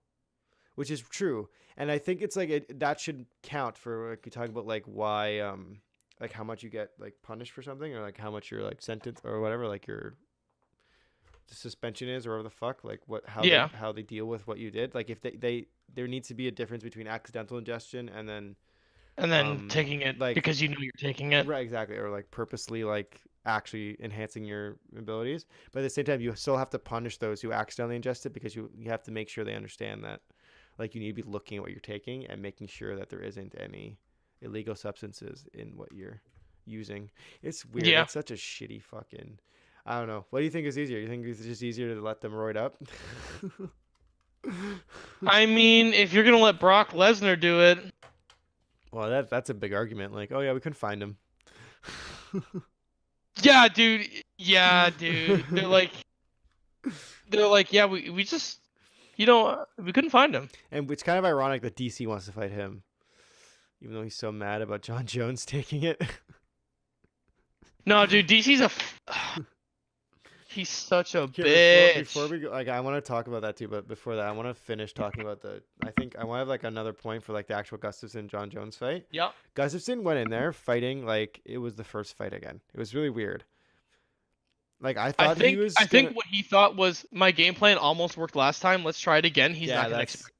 which is true. And I think it's like that should count for like you talk about like why like how much you get like punished for something, or like how much you're like sentenced or whatever, like your suspension is, or whatever the fuck, like what Yeah. how they deal with what you did. Like if they there needs to be a difference between accidental ingestion and then And then taking it like, because you know you're taking it. right, exactly, or like purposely like actually enhancing your abilities. But at the same time, you still have to punish those who accidentally ingest it, because you have to make sure they understand that like you need to be looking at what you're taking and making sure that there isn't any illegal substances in what you're using. It's weird. Yeah. It's such a shitty fucking. I don't know. What do you think is easier? You think it's just easier to let them roid up? I mean, if you're gonna let Brock Lesnar do it, Well, that's a big argument. Like, oh yeah, we couldn't find him. yeah, dude. Yeah, dude. They're like, yeah, we just, we couldn't find him. And it's kind of ironic that DC wants to fight him, even though he's so mad about John Jones taking it. No, dude, DC's he's such a Here, bitch. before we go, like, I want to talk about that too, but before that, I want to finish talking about I think I want to have like another point for like the actual Gustafsson John Jones fight. Yep. Gustafsson went in there fighting like it was the first fight again. It was really weird. Like I thought he was. I think what he thought was my game plan almost worked last time. Let's try it again. He's not gonna expect.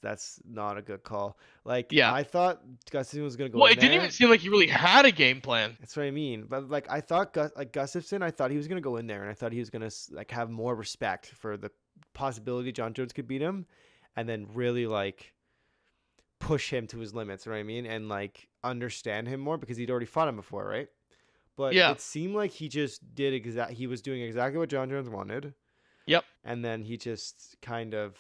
That's not a good call. Like Yeah. I thought Gustafsson was gonna go. Well, in it didn't there. even seem like he really had a game plan. That's what I mean. But like I thought Gustafsson, I thought he was gonna go in there, and I thought he was gonna like have more respect for the possibility John Jones could beat him, and then really like push him to his limits. You know what I mean? And like understand him more because he'd already fought him before, right? But Yeah. it seemed like he just he was doing exactly what John Jones wanted, Yep. and then he just kind of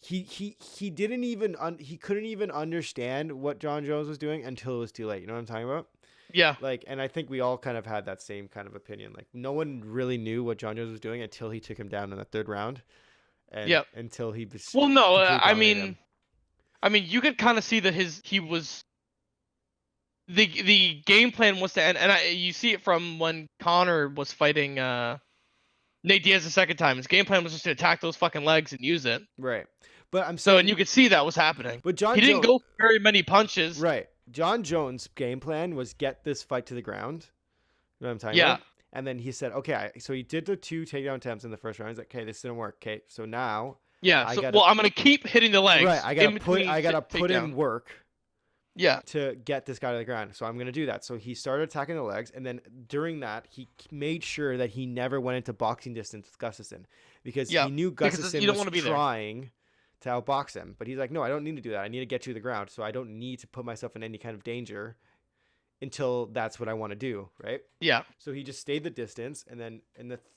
he didn't even he couldn't even understand what John Jones was doing until it was too late. You know what I'm talking about? Yeah. Like, and I think we all kind of had that same kind of opinion. Like, no one really knew what John Jones was doing until he took him down in the third round, and Yep. until he was Well, no, completely dominated him. I mean, you could kind of see that he was the game plan was to end, and you see it from when Connor was fighting Nate Diaz the second time. His game plan was just to attack those fucking legs and use it. Right. But I'm So, saying, and you could see that was happening. but John He didn't Jones, go for very many punches. right? John Jones' game plan was get this fight to the ground. You know what I'm talking Yeah. about? And then he said, okay, so he did the 2 takedown attempts in the first round. He's like, okay, this didn't work. Okay, so now Yeah. I So, gotta, well, I'm gonna keep hitting the legs. right, I gotta put takedown. in work Yeah. to get this guy to the ground. So I'm going to do that. So he started attacking the legs. And then during that, he made sure that he never went into boxing distance with Gustafsson because Yeah, he knew because Gustafsson you don't was wanna be there. trying to outbox him. But he's like, no, I don't need to do that. I need to get you to the ground. So I don't need to put myself in any kind of danger until that's what I want to do. Right. Yeah. So he just stayed the distance. And then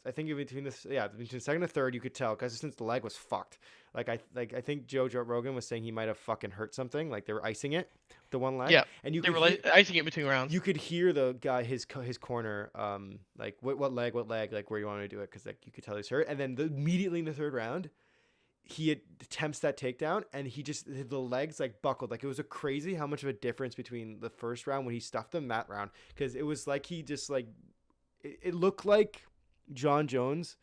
I think between between second and third, you could tell Gustafsson's leg was fucked. I think Joe Rogan was saying he might have fucking hurt something. Like they were icing it, the one leg. Yeah. And you They could were like hear, icing it between rounds. you could hear the guy his corner like what leg like where you want to do it because like you could tell he's hurt. And then immediately in the third round, he attempts that takedown and he just the legs like buckled. Like it was a crazy how much of a difference between the first round when he stuffed them that round because it was like he just like it looked like John Jones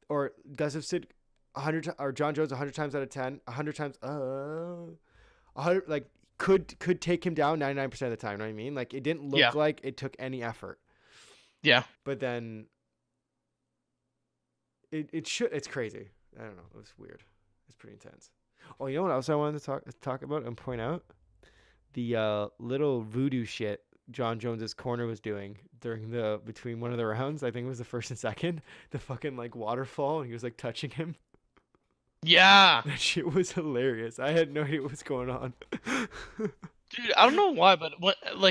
or Gustafsson 100 or John Jones 100 times out of 10, 100 times 100 like could take him down 99% of the time. You know what I mean? Like it didn't look like it took any effort. Yeah. But then it's crazy. I don't know. It was weird. It's pretty intense. Oh, you know what else I wanted to talk about and point out? The little voodoo shit John Jones's corner was doing during between one of the rounds. I think it was the first and second. The fucking like waterfall and he was like touching him. Yeah. That shit was hilarious. I had no idea what was going on. Dude, I don't know why, but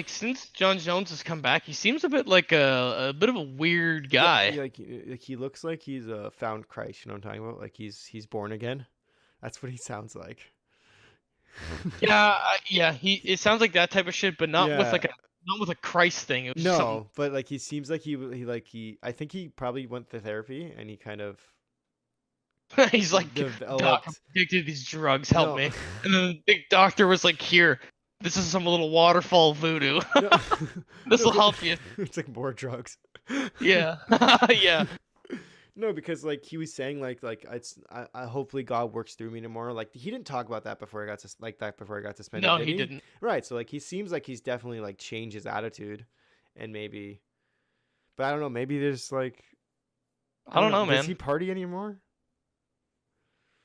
since John Jones has come back, he seems a bit like a bit of a weird guy. Yeah, like he looks like he's found Christ. You know what I'm talking about? Like he's born again. That's what he sounds like. Yeah, it sounds like that type of shit, but not with Yeah. not with a Christ thing. It was just something. No, but like he seems like he I think he probably went to therapy and he kind of He's like, Doc, I'm developed. addicted to these drugs. Help No. me. And then the big doctor was like, here, this is some little waterfall voodoo. No. This will No, help you. It's like more drugs. Yeah. Yeah. No, because like he was saying like I hopefully God works through me tomorrow. Like he didn't talk about that before I got suspended. No, did he didn't. Right. So like he seems like he's definitely like changed his attitude, and maybe, but I don't know. Maybe there's like I don't know, man. Does he party anymore?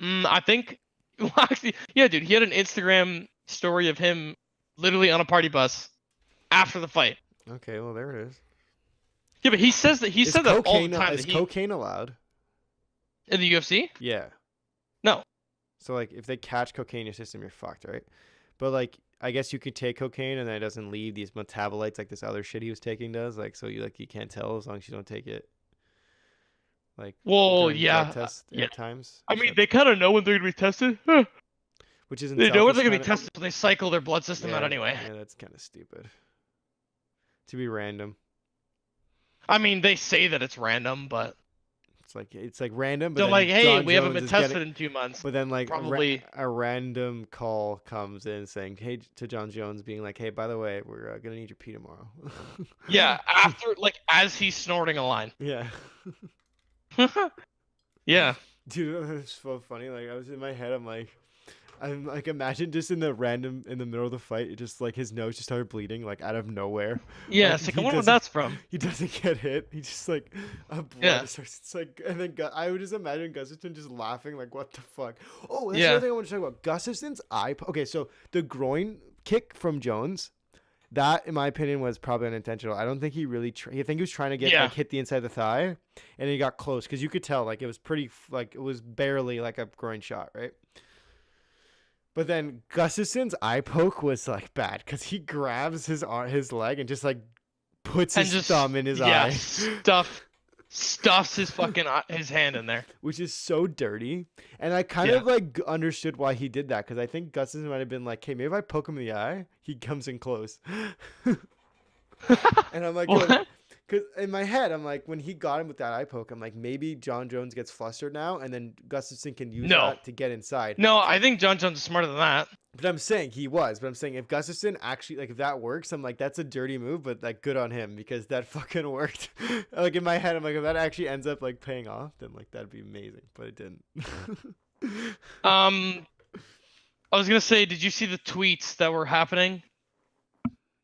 I think. Well, actually, yeah, dude. He had an Instagram story of him literally on a party bus after the fight. Okay, well there it is. Yeah, but he said that all the time. Is cocaine allowed in the UFC? Yeah. No. So like if they catch cocaine in your system, you're fucked, right? But like I guess you could take cocaine and then it doesn't leave these metabolites like this other shit he was taking does. Like so you can't tell as long as you don't take it. Like well, drug test yeah. times. I mean, they kind of know when they're gonna be tested. Which isn't. They know when they're gonna be tested, so they cycle their blood system out anyway. Yeah, that's kind of stupid. To be random. I mean, they say that it's random, but it's like random. But they're then like, hey, John we haven't Jones been is tested in 2 months. But then like probably a random call comes in saying, hey, to John Jones, being like, hey, by the way, we're gonna need your pee tomorrow. Yeah, after as he's snorting a line. Yeah. Yeah. Dude, it's so funny. Like I was in my head, I'm like imagine just in the middle of the fight, it just like his nose just started bleeding like out of nowhere. Yeah, like, it's like I wonder where that's from. He doesn't get hit. He just like blood starts. It's like and then I would just imagine Gustafsson just laughing like what the fuck. Oh, that's the other thing I want to talk about. Gustafsson's eye. Okay, so the groin kick from Jones, That, in my opinion, was probably unintentional. I don't think he really. I think he was trying to get Yeah. like hit the inside of the thigh, and he got close because you could tell like it was pretty like it was barely like a groin shot, right? But then Gustafson's eye poke was like bad because he grabs his leg and just like puts And his just thumb in his yeah, eye, stuffs his fucking his hand in there. which is so dirty. And I kind Yeah. of like understood why he did that because I think Gustafson might have been like, "Hey, maybe if I poke him in the eye, he comes in close." And I'm like, What? because in my head, I'm like, when he got him with that eye poke, I'm like, maybe John Jones gets flustered now, and then Gustafson can use No. that to get inside. No, I think John Jones is smarter than that. But I'm saying he was. But I'm saying if Gustafson actually like if that works, I'm like that's a dirty move, but like good on him because that fucking worked. Like in my head, I'm like if that actually ends up like paying off, then like that'd be amazing. But it didn't. I was gonna say, did you see the tweets that were happening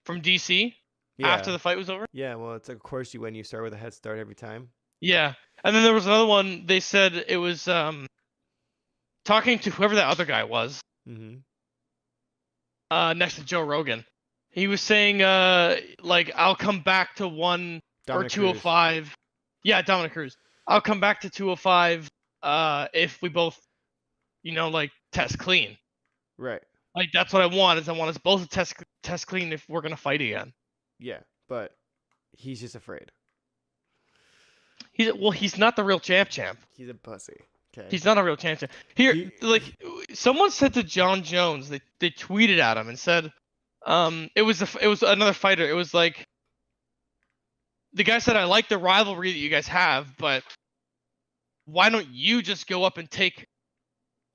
from DC after Yeah. the fight was over? Yeah. Well, it's like of course you win. You start with a head start every time. Yeah, and then there was another one. They said it was talking to whoever that other guy was Mm-hmm. next to Joe Rogan. He was saying like I'll come back to or 205. Yeah, Dominic Cruz. I'll come back to 205 if we both, like test clean. Right. Like that's what I want. Is I want us both to test clean if we're gonna fight again. Yeah. But he's just afraid. He's not the real champ. He's a pussy. Okay. He's not a real champ. Here, like someone said to John Jones, they tweeted at him and said, it was another fighter. It was like the guy said, I like the rivalry that you guys have, but why don't you just go up and take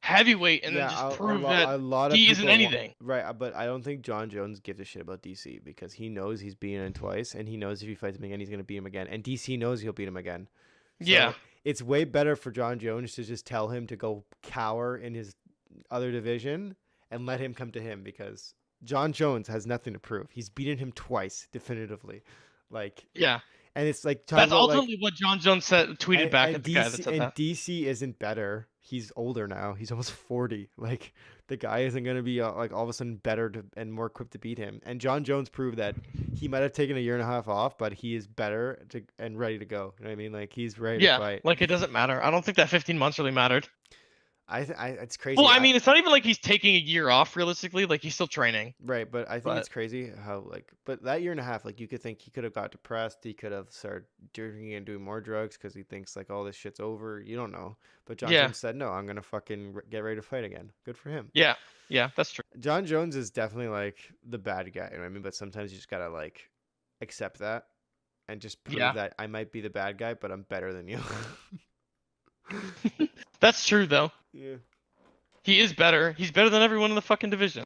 heavyweight and then just prove that he isn't anything? Right, but I don't think John Jones gives a shit about DC because he knows he's beaten him twice, and he knows if he fights him again, he's gonna beat him again, and DC knows he'll beat him again. So Yeah. It's way better for John Jones to just tell him to go cower in his other division and let him come to him because John Jones has nothing to prove. He's beaten him twice definitively, like Yeah. and it's like That's ultimately what John Jones tweeted back at the guy that said that. DC isn't better. He's older now. He's almost 40. Like the guy isn't going to be like all of a sudden better and more equipped to beat him. And John Jones proved that he might have taken a year and a half off, but he is better and ready to go. You know what I mean? Like he's ready to fight. Like it doesn't matter. I don't think that 15 months really mattered. It's crazy. Well, I mean, it's not even like he's taking a year off realistically. Like he's still training. Right, but I think it's crazy how but that year and a half, like you could think he could have got depressed. He could have started drinking and doing more drugs because he thinks like all this shit's over. You don't know. But John Jones said, no, I'm gonna fucking get ready to fight again. Good for him. Yeah, that's true. John Jones is definitely like the bad guy. You know what I mean? But sometimes you just gotta like accept that and just prove that I might be the bad guy, but I'm better than you. That's true though. Yeah. He is better. He's better than everyone in the fucking division.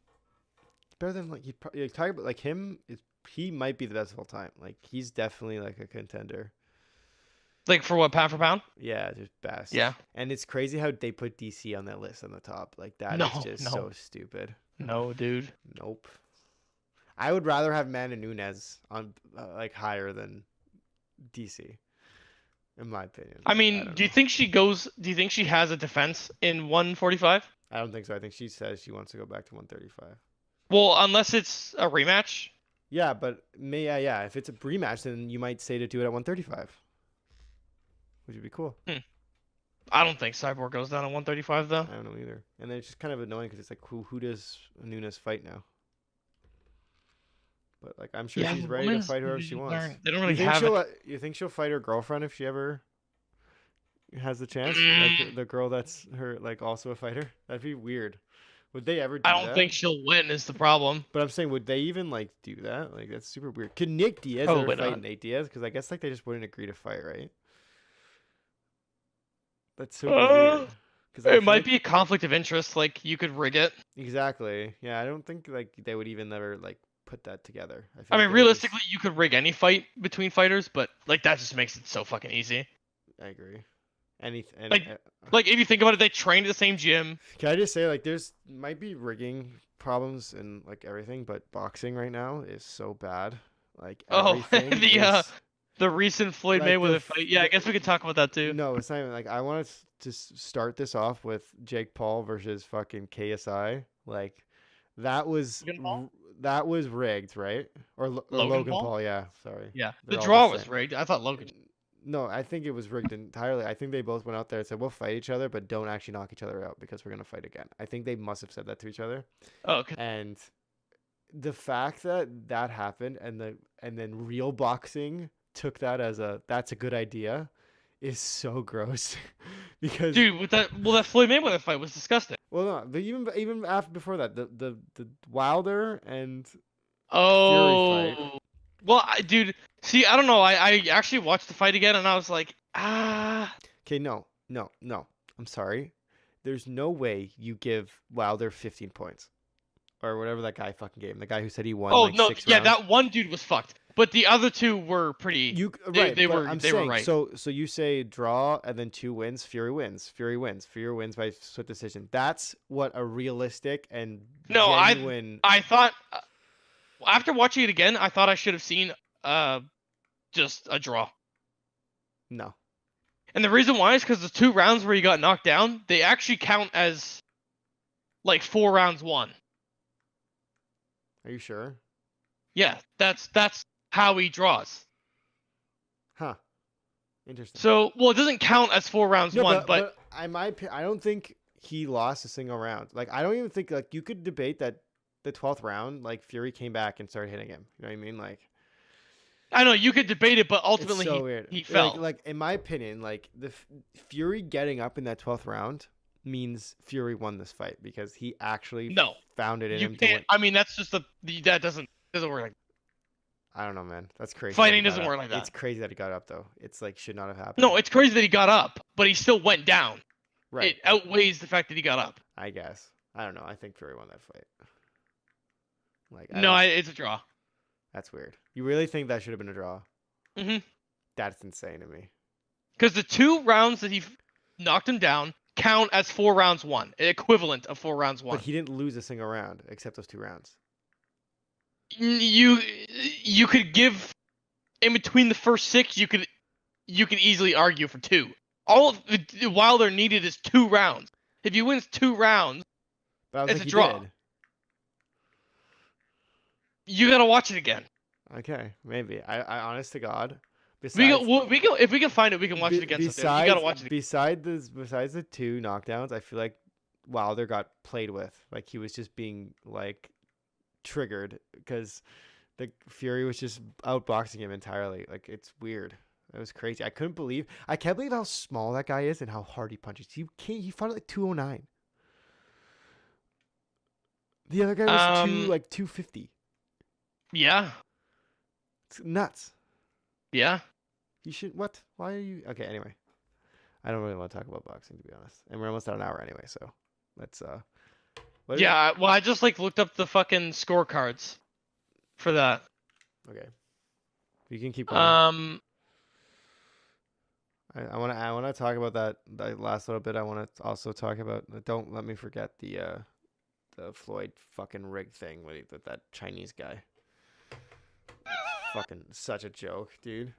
Better than like talking about like him. He might be the best of all time. Like he's definitely like a contender. Like for what, pound for pound? Yeah, just best. Yeah. And it's crazy how they put DC on that list on the top. Like that is just so stupid. No, dude. Nope. I would rather have Amanda Nunes on like higher than DC. In my opinion. I mean, do you think she has a defense in 145? I don't think so. I think she says she wants to go back to 135. Well, unless it's a rematch. Yeah, but yeah. If it's a rematch, then you might say to do it at 135. Which would be cool. I don't think Cyborg goes down at 135 though. I don't know either. And then it's just kind of annoying because it's like, who does Nunes fight now? But like, I'm sure she's ready to fight whoever she wants. They don't really have it. You think she'll fight her girlfriend if she ever has the chance? Like the girl that's her, like also a fighter. That'd be weird. Would they ever do that? I don't think she'll win is the problem. But I'm saying, would they even like do that? Like that's super weird. Could Nick Diaz ever fight Nate Diaz? Because I guess like they just wouldn't agree to fight, right? That's super weird. It might be a conflict of interest. Like you could rig it. Exactly. Yeah, I don't think like they would even ever like put that together. I mean, realistically, you could rig any fight between fighters, but like that just makes it so fucking easy. I agree. Anything. Like if you think about it, they train at the same gym. Can I just say like there's might be rigging problems in like everything, but boxing right now is so bad. Like the recent Floyd Mayweather fight. Yeah, I guess we could talk about that too. No, it's not even like I wanted to start this off with Jake Paul versus fucking KSI. Like that was that was rigged, right? Or Logan Logan Paul? Paul, yeah. Sorry, Yeah. The they're all the draw same. was rigged. I thought Logan. No, I think it was rigged entirely. I think they both went out there and said, "We'll fight each other, but don't actually knock each other out because we're gonna fight again." I think they must have said that to each other, Oh, okay. and the fact that that happened and then real boxing took that as that's a good idea is so gross because Dude, with that Floyd Mayweather fight was disgusting. well no but even after before that the Wilder and Fury fight. Oh, well, dude. See, I don't know. I actually watched the fight again, and I was like, ah. Okay, no, I'm sorry, there's no way you give Wilder 15 points or whatever that guy fucking gave him, the guy who said he won Oh like no, six yeah, rounds. that one dude was fucked, but the other two were pretty. You They, right, they but were I'm they were saying right. so you say draw and then 2 wins, Fury wins, Fury wins by split decision. That's what a realistic and No, genuine. I thought after watching it again, I thought I should have seen just a draw. No, And the reason why is because the 2 rounds where he got knocked down, they actually count as like 4 rounds won. are you sure? Yeah, that's how he draws. Huh? Interesting. So, well, it doesn't count as 4 rounds No, won, but I I don't think he lost a single round. Like I don't even think like you could debate that the 12th round like Fury came back and started hitting him. You know what I mean? Like I know you could debate it, but it's ultimately so weird. he fell. Like in my opinion, like the Fury getting up in that 12th round means Fury won this fight because he actually No, found it in you him to win. can't. I mean, that's just that doesn't work like. I don't know, man. That's crazy. that he Fighting got doesn't up. work like that. It's crazy that he got up though. It's like should not have happened. No, it's crazy that he got up, but he still went down. right. It outweighs the fact that he got up. I guess. I don't know. I think Fury won that fight. Like No, it's a draw. that's weird. You really think that should have been a draw? Mhm. That's insane to me. Because the 2 rounds that he knocked him down count as 4 rounds won, equivalent of 4 rounds won. But he didn't lose a single round except those 2 rounds. You could give in between the first 6. You could easily argue for 2. All of Wilder needed is 2 rounds. If he wins 2 rounds, But I don't it's think a he draw. did. You gotta watch it again. Okay, maybe. I honest to God. We Besides, go if we can find it, we can watch it again. Sometime. You gotta watch it. Besides the 2 knockdowns, I feel like Wilder got played with. Like he was just being like triggered because the Fury was just outboxing him entirely. Like it's weird. It was crazy. I can't believe how small that guy is and how hard he punches. He fought at like 209. The other guy was 250. Yeah. It's nuts. Yeah. You should what? Why are you okay, anyway. I don't really want to talk about boxing to be honest. And we're almost at an hour anyway, so let's Yeah, well, I just like looked up the fucking scorecards for that. Okay. You can keep going. I want to talk about that last little bit. I want to also talk about don't let me forget the Floyd fucking rig thing with that Chinese guy. Fucking such a joke, dude.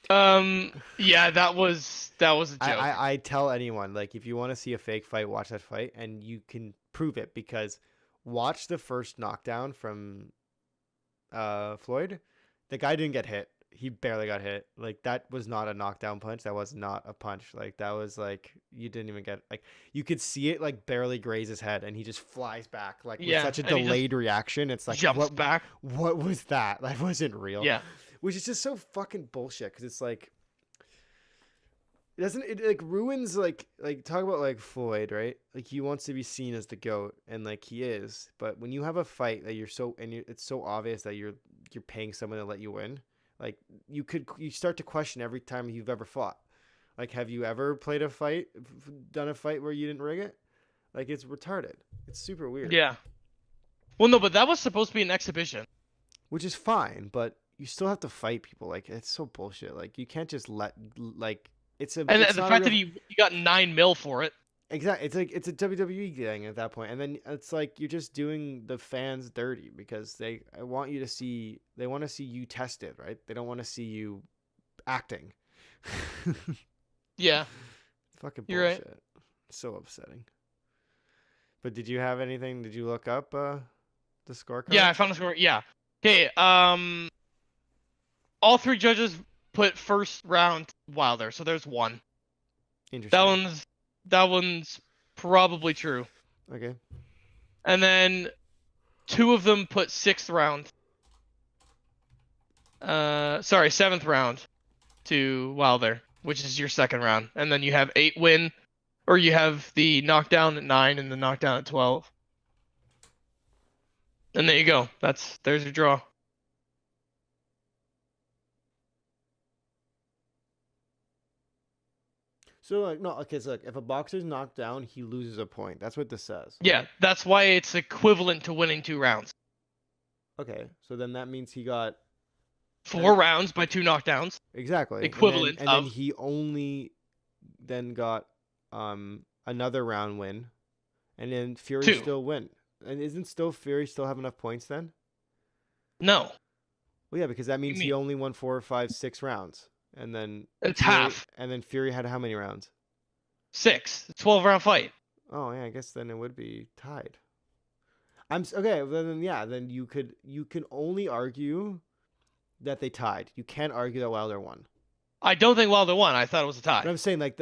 Yeah, that was a joke. I tell anyone like if you want to see a fake fight, watch that fight and you can prove it because watch the first knockdown from Floyd. The guy didn't get hit. He barely got hit. Like that was not a knockdown punch. That was not a punch. Like that was like you didn't even get like you could see it like barely graze his head and he just flies back like with such a delayed reaction. It's like jumps back. What was that? That wasn't real. Yeah. Which is just so fucking bullshit because it's like it like ruins like talk about like Floyd, right? Like he wants to be seen as the GOAT and like he is, but when you have a fight that it's so obvious that you're paying someone to let you win, like you start to question every time you've ever fought. Like have you ever played a fight, done a fight where you didn't rig it? Like it's retarded. It's super weird. Yeah. Well, no, but that was supposed to be an exhibition. Which is fine, but you still have to fight people. Like it's so bullshit. Like you can't just let like it's a And it's the not fact a that real, he got 9 mil for it. exactly. It's like it's a WWE thing at that point, and then it's like you're just doing the fans dirty because they want to see you tested, right? They don't want to see you acting. Yeah. Fucking You're right. bullshit. So upsetting. But did you have anything? Did you look up the scorecard? Yeah, I found the score. Yeah. Okay. All 3 judges put first round Wilder, so there's 1. Interesting. That one's probably true. Okay. And then 2 of them put 6th round. Sorry, 7th round to Wilder, which is your 2nd round, and then you have 8 win, or you have the knockdown at 9 and the knockdown at 12. And there you go. There's your draw. So like no, okay, so like if a boxer's knocked down, he loses a point. That's what this says. Yeah, that's why it's equivalent to winning 2 rounds. Okay, so then that means he got 4 rounds by 2 knockdowns. exactly Equivalent and of. then he only then got another round win, and then Fury 2. still win. And isn't still Fury still have enough points then? No, Well, yeah, because that means mean? he only won 4 or 5, 6 rounds, and then it's Fury, half. and then Fury had how many rounds? 6. 12-round fight. Oh yeah, I guess then it would be tied. Okay. Then yeah, then you can only argue that they tied. You can't argue that Wilder won. I don't think Wilder won. I thought it was a tie. But I'm saying like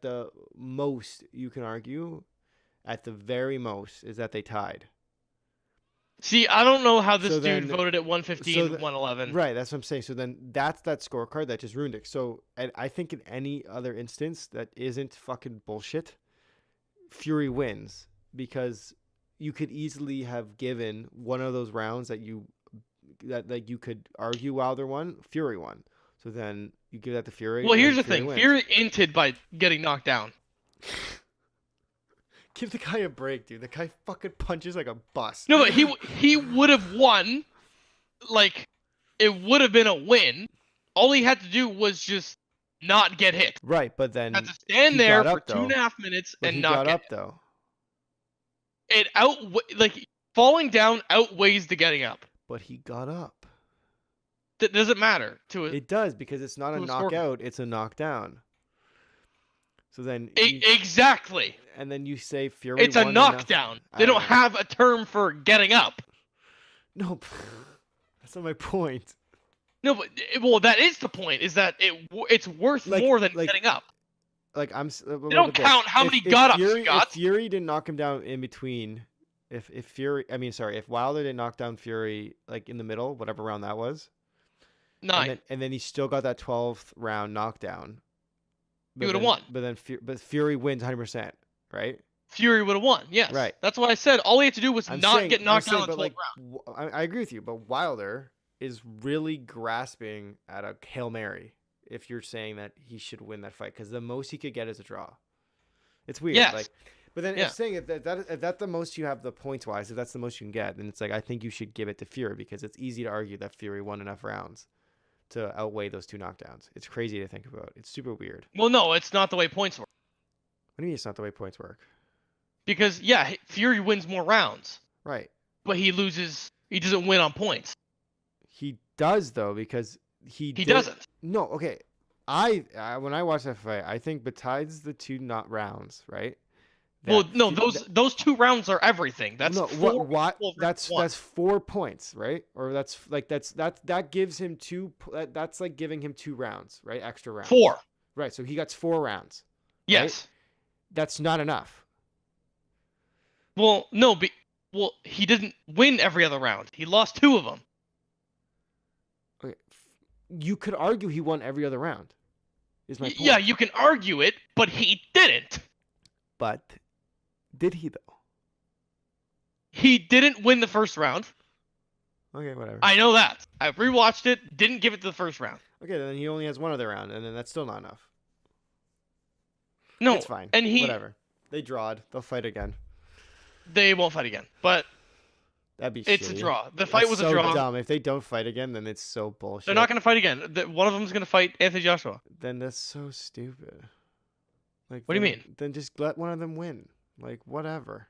the most you can argue, at the very most, is that they tied. See, I don't know how this So dude then- voted at 115 and 111. Right, that's what I'm saying. So then that's that scorecard that just ruined it. So I think in any other instance that isn't fucking bullshit, Fury wins because you could easily have given one of those rounds that you could argue Wilder won, Fury won. So then you give that to Fury. Well, and here's the Fury thing. wins. Fury inted by getting knocked down. Give the guy a break, dude. The guy fucking punches like a bus. No, but he would have won. Like, it would have been a win. All he had to do was just not get hit. Right, but then Had to stand he there got for up, 2.5 minutes but and he not got get up though. it. Like falling down outweighs the getting up. But he got up. That doesn't matter to it. It does because it's not a to a scorecard. knockout; it's a knockdown. So then, Exactly. and then you say Fury. It's a won enough- knockdown. I They don't know. have a term for getting up. No, that's not my point. No, but well, that is the point. Is that it's worth more than getting up. Like I'm. They don't count how many got-ups you got. If Fury didn't knock him down in between, if Wilder didn't knock down Fury like in the middle, whatever round that was, 9. and then he still got that 12th round knockdown. He would have won. But Fury wins 100%, right? Fury would have won. Yes. Right. That's why I said all he had to do was get knocked down in the 12th like, round. I agree with you, but Wilder is really grasping at a Hail Mary if you're saying that he should win that fight because the most he could get is a draw. It's weird. Yes. Like, but then Yeah. if that's the most you have the points wise, if that's the most you can get, then it's like I think you should give it to Fury because it's easy to argue that Fury won enough rounds to outweigh those 2 knockdowns. It's crazy to think about. It's super weird. Well, no, it's not the way points work. What do you mean it's not the way points work? Because yeah, Fury wins more rounds, Right. but he loses. He doesn't win on points. He does though because he doesn't. No, okay. I when I watch that fight, I think besides the 2 not rounds, right? Well, no, those 2 rounds are everything. That's no, 4. what versus 1. that's 4 points, right? Or that gives him 2. That's like giving him 2 rounds, right? Extra rounds. 4. Right. So he got 4 rounds. Yes. That's not enough. Well, no, he didn't win every other round. He lost 2 of them. Okay. You could argue he won every other round. Is my point. Yeah, you can argue it, but he didn't. But did he though? He didn't win the first round. Okay, whatever. I know that. I rewatched it. Didn't give it to the first round. Okay, then he only has 1 other round, and then that's still not enough. No, It's fine. And whatever. They drawed. They'll fight again. They won't fight again. But That'd be it's shitty. a draw. The fight was so a draw. dumb. If they don't fight again, then it's so bullshit. They're not going to fight again. One of them is going to fight Anthony Joshua. Then that's so stupid. Like, What do you mean? Then just let one of them win. Like, whatever.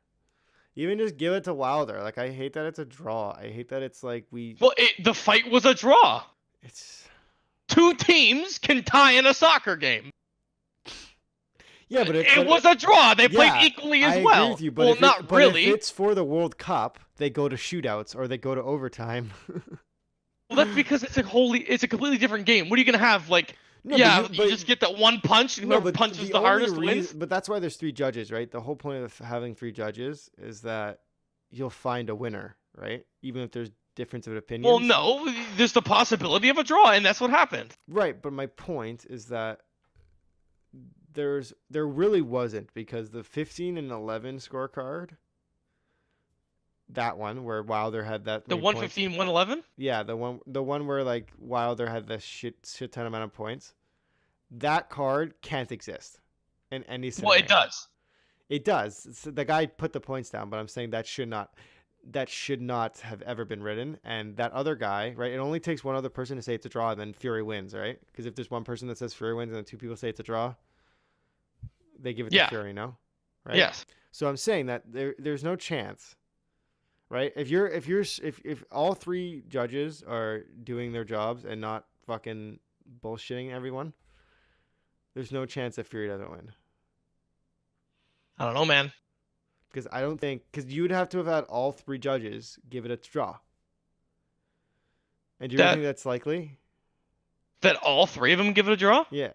Even just give it to Wilder. Like, I hate that it's a draw. I hate that it's like Well, the fight was a draw. It's 2 teams can tie in a soccer game. Yeah, It was a draw. They played yeah, equally I as agree well. with you. But Well, not if really. it's for the World Cup, they go to shootouts or they go to overtime. Well, that's because it's a completely different game. What are you gonna have? Like, No, but yeah, you just get that one punch, and no, whoever but punches the the only hardest wins. reason, but that's why there's 3 judges, right? The whole point of having 3 judges is that you'll find a winner, right? Even if there's difference of Well, opinions. no, there's the possibility of a draw, and that's what happened. Right, but my point is that there really wasn't, because the 15 and 11 scorecard, that one where Wilder had that The many points. 115, 111. Yeah, the one where like Wilder had the shit ton amount of points. That card can't exist in any Well, scenario. it does. It does. The guy put the points down, but I'm saying that should not have ever been written. And that other guy, right? It only takes one other person to say it's a draw, and then Fury wins, right? Because if there's one person that says Fury wins and then 2 people say it's a draw, they give it to Fury, no? Right? Yes. So I'm saying that there's no chance, right? If all 3 judges are doing their jobs and not fucking bullshitting everyone, there's no chance that Fury doesn't win. I don't know, man. Because I don't think, because you'd have to have had all 3 judges give it a draw. And do you think that's likely? That all 3 of them give it a draw? Yeah.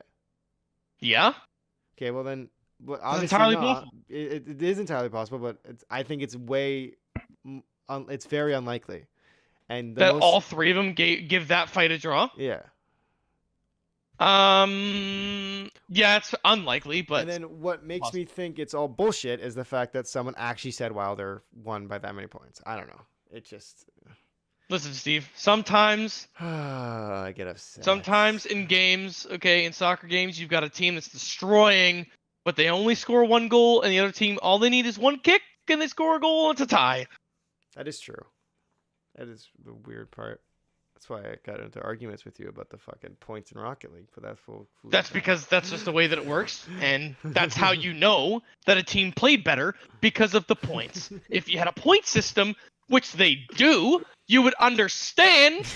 Yeah. Okay, well then, well, It's obviously entirely not. possible. It is entirely possible, but I think it's it's very unlikely. And That all 3 of them give that fight a draw? Yeah. Yeah, it's unlikely, but And then what makes me think it's all bullshit is the fact that someone actually said Wilder won by that many points. I don't know. It just. Listen, Steve. Sometimes I get upset. Sometimes in games, okay, in soccer games, you've got a team that's destroying, but they only score 1 goal, and the other team, all they need is 1 kick, and they score a goal, and it's a tie. That is true. That is the weird part. That's why I got into arguments with you about the fucking points in Rocket League, but that's full. That's because that's just the way that it works, and that's how you know that a team played better, because of the points. If you had a point system, which they do, you would understand.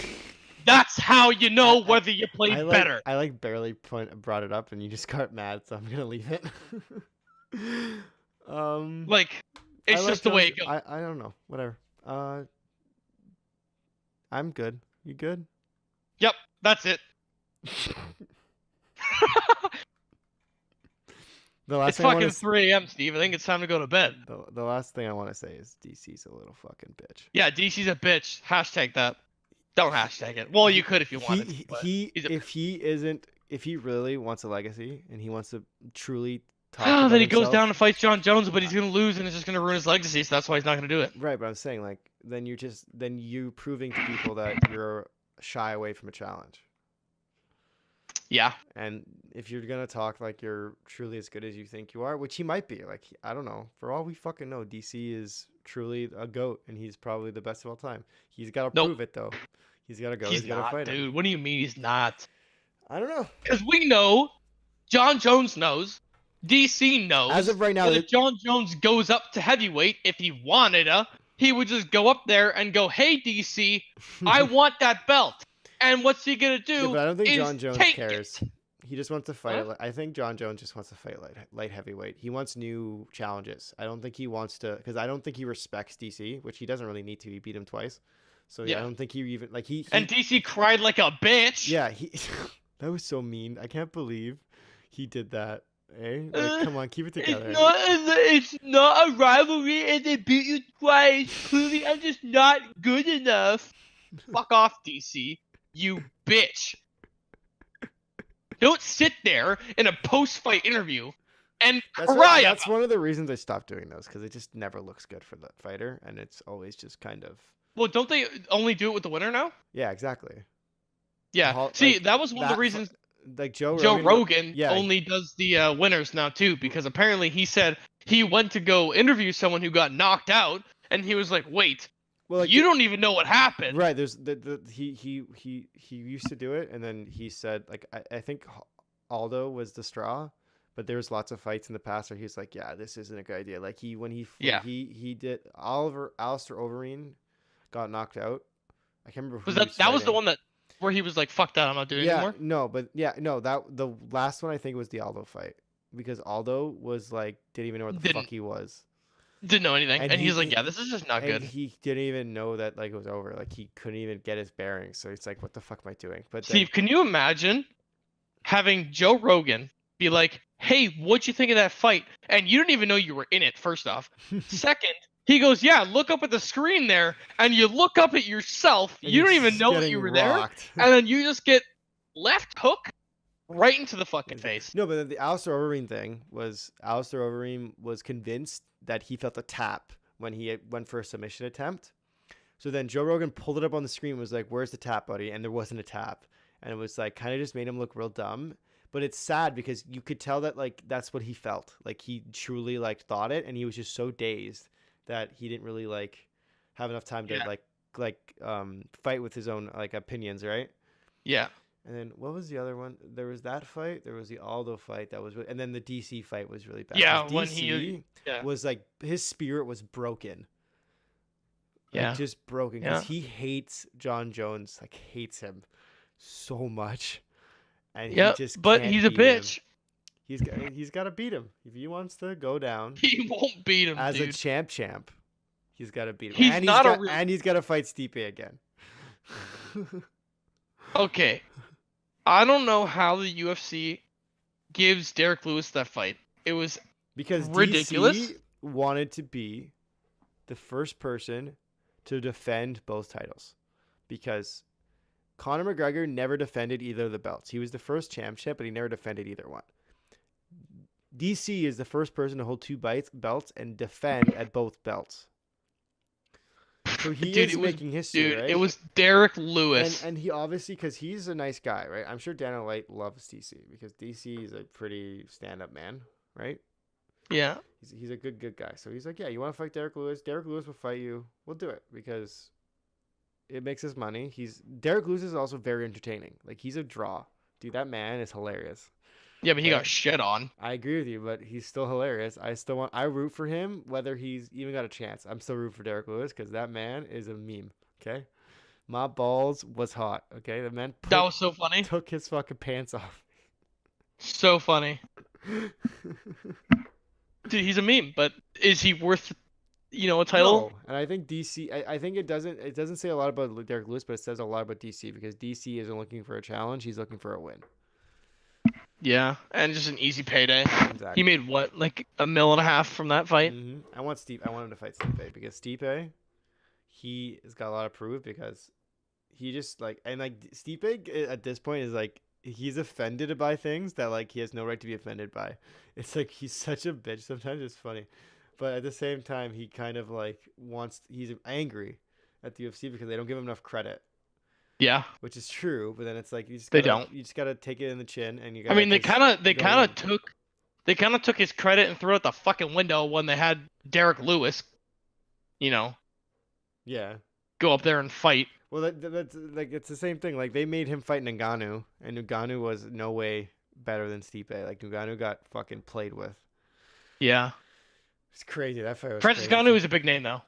That's how you know whether you played better. I barely brought it up, and you just got mad, so I'm gonna leave it. It's just the way it goes. I don't know. Whatever. I'm good. You good? Yep, that's it. It's fucking 3 a.m., Steve. I think it's time to go to bed. The last thing I want to say is DC's a little fucking bitch. Yeah, DC's a bitch. Hashtag that. Don't hashtag it. Well, you could if you wanted. If he really wants a legacy and he wants to truly talk about then he himself, goes down and fights John Jones, but he's gonna lose and it's just gonna ruin his legacy. So that's why he's not gonna do it. Right, but I'm saying like then you proving to people that you're shy away from a challenge. Yeah. And if you're gonna talk like you're truly as good as you think you are, which he might be, like I don't know, for all we fucking know, DC is truly a goat and he's probably the best of all time. He's got to prove it though. He's got to go. He's got to fight dude. him. What do you mean he's not? I don't know. Because we know, John Jones knows, DC knows. As of right now, that if John Jones goes up to heavyweight, if he wanted to, he would just go up there and go, "Hey DC, I want that belt." And what's he gonna do? Yeah, but I don't think John Jones cares. It. He just wants to fight. I think John Jones just wants to fight light heavyweight. He wants new challenges. I don't think he wants to, because I don't think he respects DC, which he doesn't really need to. He beat him twice, so yeah, I don't think he even like he. And DC cried like a bitch. Yeah, that was so mean. I can't believe he did that. Eh? Like, come on, keep it together. It's not a rivalry, and they beat you twice. Clearly, I'm just not good enough. Fuck off, DC. You bitch. Don't sit there in a post-fight interview and cry. That's one of the reasons I stopped doing those, because it just never looks good for the fighter, and it's always just kind of. Well, don't they only do it with the winner now? Yeah, exactly. Yeah. See, that was one of the reasons. Like Joe Rogan only does the winners now too, because apparently he said he went to go interview someone who got knocked out, and he was like, "Wait, well, you don't even know what happened." Right. There's he used to do it, and then he said like I think Aldo was the straw, but there was lots of fights in the past where he's like, yeah, this isn't a good idea. Like he did Alistair Overeem got knocked out. I can't remember. Was that was the one where he was like, "Fuck that, I'm not doing it anymore." No, but the last one I think was the Aldo fight. because Aldo was like didn't even know where the fuck Didn't he was, didn't know anything, and and he's like, yeah, this is just not good. he didn't even know that like it was over. Like he couldn't even get his bearings. So he's like, what the fuck am I doing? But then Steve, can you imagine having Joe Rogan be like, "Hey, what'd you think of that fight?" And you didn't even know you were in it. First off, second, he goes, "Yeah, look up at the screen there," and you look up at yourself. and You he's don't even just know that getting you were there, rocked. and then you just get left hook right into the fucking face. No, but then the Alistair Overeem thing was Alistair Overeem was convinced that he felt a tap when he went for a submission attempt. So then Joe Rogan pulled it up on the screen and was like, "Where's the tap, buddy?" And there wasn't a tap. And it was like kind of just made him look real dumb. But it's sad because you could tell that like that's what he felt. Like he truly like thought it, and he was just so dazed that he didn't really like have enough time to Yeah. fight with his own like opinions, right? Yeah. And then what was the other one? There was that fight. There was the Aldo fight that was, and then the DC fight was really bad. Yeah, 'Cause when DC yeah. was like his spirit was broken, like Yeah. just broken because Yeah. he hates John Jones, like hates him so much, and he Yep, just but can't he's a beat him. bitch. He's got to beat him if he wants to go down He won't beat him, as a dude. champ. He's got to beat him, He's and not a got real. and he's got to fight Stipe again. Okay, I don't know how the UFC gives Derek Lewis that fight. It was Because ridiculous. DC wanted to be the first person to defend both titles. Because Conor McGregor never defended either of the belts. He was the first championship, but he never defended either one. DC is the first person to hold two belts and defend at both belts. So he Dude, is making history, Dude, right? it was Derek Lewis. And he obviously, because he's a nice guy, right? I'm sure Dana White loves DC because DC is a pretty stand-up man, right? Yeah. He's a good guy. So he's like, yeah, you want to fight Derek Lewis? Derek Lewis will fight you. We'll do it because it makes us money. Derek Lewis is also very entertaining. Like he's a draw, dude. That man is hilarious. Yeah, but he Okay? got shit on. I agree with you, but he's still hilarious. I root for him whether he's even got a chance. I'm still rooting for Derek Lewis because that man is a meme. Okay, my balls was hot. Okay, the man That was so funny. took his fucking pants off. So funny. Dude, he's a meme, but is he worth, a title? No, and I think DC. I think it doesn't say a lot about Derek Lewis, but it says a lot about DC because DC isn't looking for a challenge; he's looking for a win. Yeah, and just an easy payday. Exactly. He made what, like $1.5 million from that fight? I want him to fight Stipe because Stipe, he has got a lot to prove because he just Stipe at this point is like he's offended by things that like he has no right to be offended by. It's like he's such a bitch. Sometimes it's funny, but at the same time he kind of like he's angry at the UFC because they don't give him enough credit. Yeah. Which is true, but then it's like you They don't. You just gotta take it in the chin, and you. I mean, they kind of took his credit and threw it the fucking window when they had Derek Lewis, Yeah. go up there and fight. Well, that's like it's the same thing. Like they made him fight Ngannou, and Ngannou was no way better than Stipe. Like Ngannou got fucking played with. Yeah. It's crazy. That fight was Francis crazy. Ngannou is a big name though.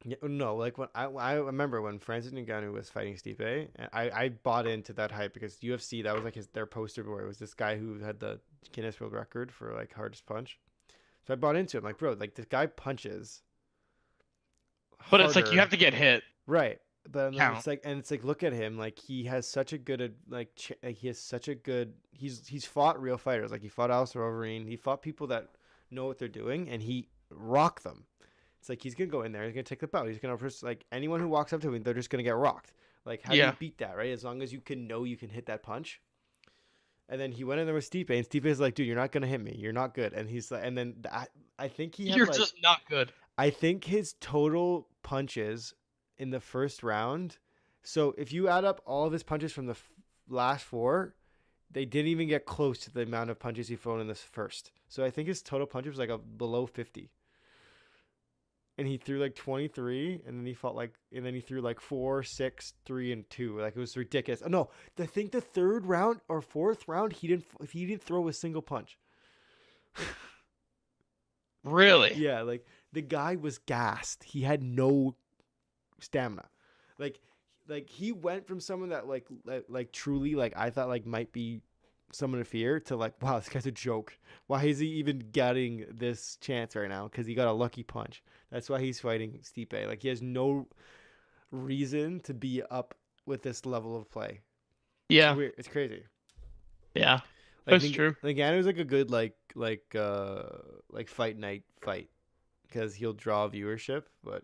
Yeah, no, like when I remember when Francis Ngannou was fighting Stipe, and I bought into that hype because UFC, that was like their poster boy. It was this guy who had the Guinness World Record for like hardest punch. So I bought into it. I'm like, bro, like this guy punches. But it's like harder. you have to get hit. Right. But Count. it's like look at him, like he has such a good he's fought real fighters. Like he fought Alistair Overeem, he fought people that know what they're doing, and he rocked them. It's like he's gonna go in there, he's gonna take the belt, he's gonna like anyone who walks up to him, they're just gonna get rocked. Like how do you beat that, right? As long as you can hit that punch. And then he went in there with Stipe, and Stipe is like, dude, you're not gonna hit me, you're not good. And he's like, and then I think You're just not good. I think his total punches in the first round. So if you add up all of his punches from the last four, they didn't even get close to the amount of punches he thrown in this first. So I think his total punches was like below 50. And he threw like 23, and then he threw like 4, 6, 3, and 2. Like it was ridiculous. Oh no, I think the third round or fourth round he didn't throw a single punch. Really? Yeah, like the guy was gassed. He had no stamina. Like he went from someone that like truly like I thought like might be someone to fear to like, wow, this guy's a joke. Why is he even getting this chance right now? Because he got a lucky punch. That's why he's fighting Stipe. Like, he has no reason to be up with this level of play. It's Yeah. weird. It's crazy. Yeah. Like, That's true. Ngannou's like a good like fight night fight because he'll draw viewership, but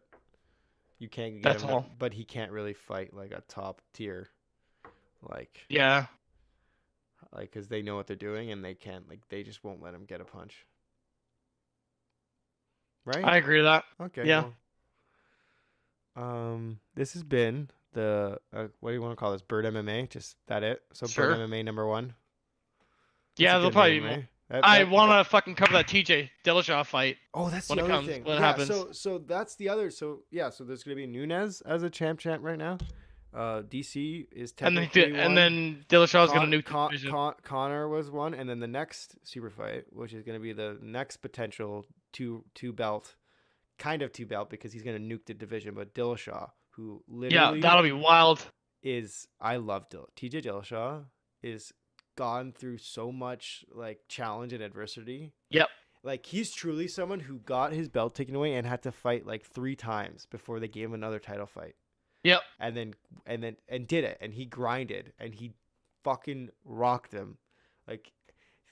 you can't get That's him. all. But he can't really fight like a top tier, like Yeah. because they know what they're doing and they can't like they just won't let him get a punch. Right? I agree with that. Okay. Yeah. Well, this has been the what do you want to call this? Bird MMA? Just that it? So Bird Sure. MMA #1. That's Yeah, a there'll good probably name, be more. right? I want to fucking cover that TJ Dillashaw fight Oh, that's when the it other comes, thing. when it Yeah, happens. so that's the other. So yeah, so there's gonna be Nunes as a champ right now. DC is And then, technically and one. then Dillashaw's gonna nuke the division. Connor was one, and then the next super fight, which is gonna be the next potential two belt, kind of two belt because he's gonna nuke the division. But Dillashaw, who Yeah, literally that'll be wild. is, I love TJ Dillashaw is gone through so much like challenge and adversity. Yep. Like, he's truly someone who got his belt taken away and had to fight like 3 times before they gave him another title fight. Yep. And did it, and he grinded and he fucking rocked them. Like,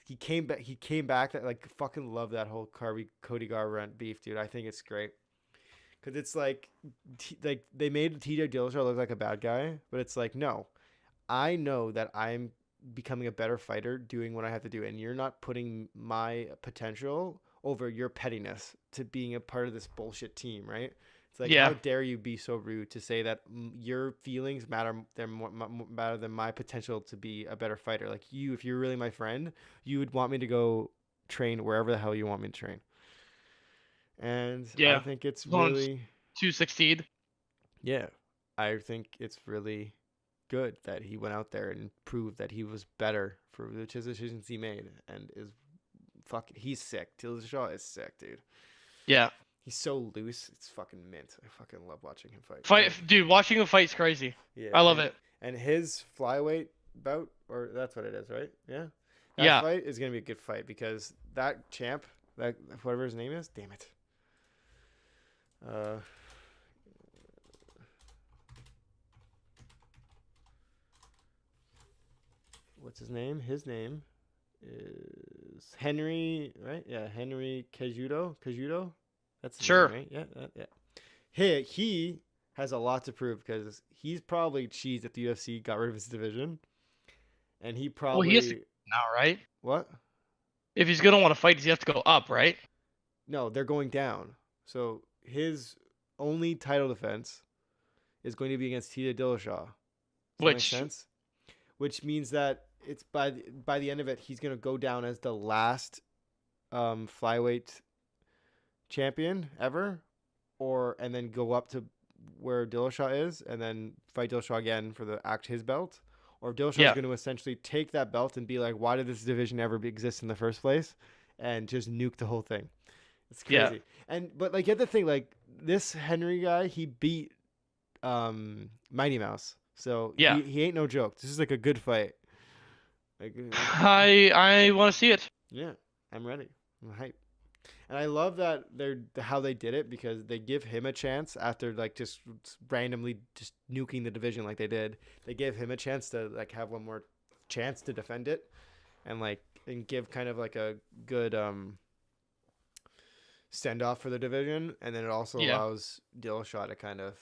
he came back that, like, fucking love that whole Cody Garbrandt beef, dude. I think it's great. Cuz it's like they made TJ Dillashaw look like a bad guy, but it's like, no. I know that I'm becoming a better fighter doing what I have to do, and you're not putting my potential over your pettiness to being a part of this bullshit team, right? It's like, Yeah. how dare you be so rude to say that your feelings matter than my potential to be a better fighter. Like, if you're really my friend, you would want me to go train wherever the hell you want me to train. And I Yeah. think it's As long as really, to succeed. yeah, I think it's really good that he went out there and proved that he was better for the decisions he made, and he's sick. Dillashaw is sick, dude. Yeah. He's so loose. It's fucking mint. I fucking love watching him fight. Dude, watching him fight's crazy. Yeah, I love it. And his flyweight bout, or that's what it is, right? Yeah. That Yeah. fight is gonna be a good fight because that champ, that whatever his name is, damn it. What's his name? His name is Henry, right? Yeah, Henry Cejudo. That's his Sure. name, right? Yeah. He has a lot to prove because he's probably cheesed at the UFC, got rid of his division, and he probably Well, he has to now, right? what? If he's gonna want to fight, does he have to go up, right? No, they're going down. So his only title defense is going to be against TJ Dillashaw. Does that make sense? Which means that it's by the end of it, he's gonna go down as the last flyweight champion ever, and then go up to where Dillashaw is, and then fight Dillashaw again for his belt. Or if Dillashaw's going to essentially take that belt and be like, why did this division ever exist in the first place, and just nuke the whole thing. It's crazy. Yeah. But like, get the thing, like, this Henry guy, he beat Mighty Mouse. So yeah, he ain't no joke. This is like a good fight. Like, I want to see it. yeah, I'm ready. I'm hyped. And I love that how they did it, because they give him a chance after like just randomly just nuking the division like they did. They give him a chance to like have one more chance to defend it, and give kind of like a good send off for the division, and then it also allows Dillashaw to kind of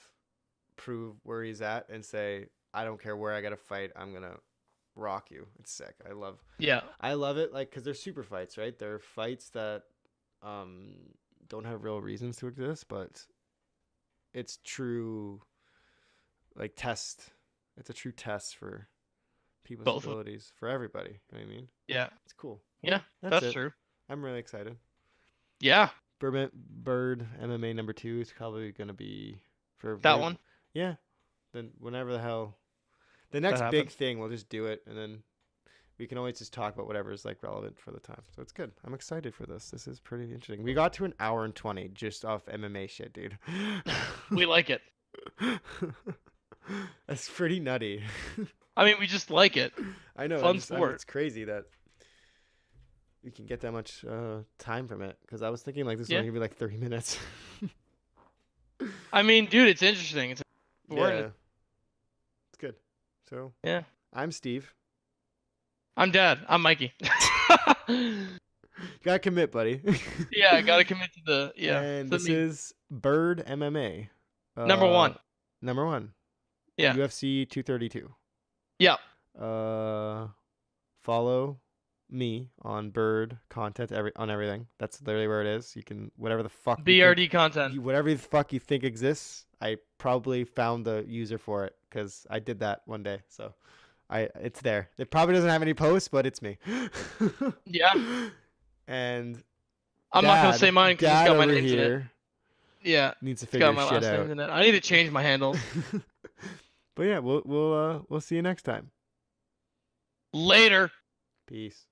prove where he's at and say, I don't care where I got to fight, I'm gonna rock you. It's sick. I love it, like, because they're super fights, right? They're fights that don't have real reasons to exist, but it's true, like, test. It's a true test for people's abilities, for everybody. You know what I mean? Yeah. It's cool. Yeah, that's true. I'm really excited. Yeah. Bird MMA #2 is probably gonna be for that one. Yeah. Then whenever the hell the next big thing, we'll just do it, and then we can always just talk about whatever is like relevant for the time. So it's good. I'm excited for this. This is pretty interesting. We got to an hour and 20 just off MMA shit, dude. We like it. That's pretty nutty. I mean, we just like it. I know. Fun I mean, sport. it's crazy that we can get that much time from it. Because I was thinking like this was Yeah. only gonna be like 30 minutes. I mean, dude, it's interesting. It's important. Yeah, it's good. So Yeah. I'm Steve. I'm Dad. I'm Mikey. Gotta commit, buddy. Yeah, I gotta commit to the And to this me. is Bird MMA. Number one. Number one. Yeah. UFC 232. Yeah. Follow me on Bird content on everything. That's literally where it is. You can whatever the fuck you think- BRD content. whatever the fuck you think exists. I probably found the user for it because I did that one day. So it's there. It probably doesn't have any posts, but it's me. Yeah. And I'm not gonna say mine because it's Dad got my over names in it. here Yeah. needs to It's figure got my shit last out. names in it. I need to change my handles. But yeah, we'll see you next time. Later. Peace.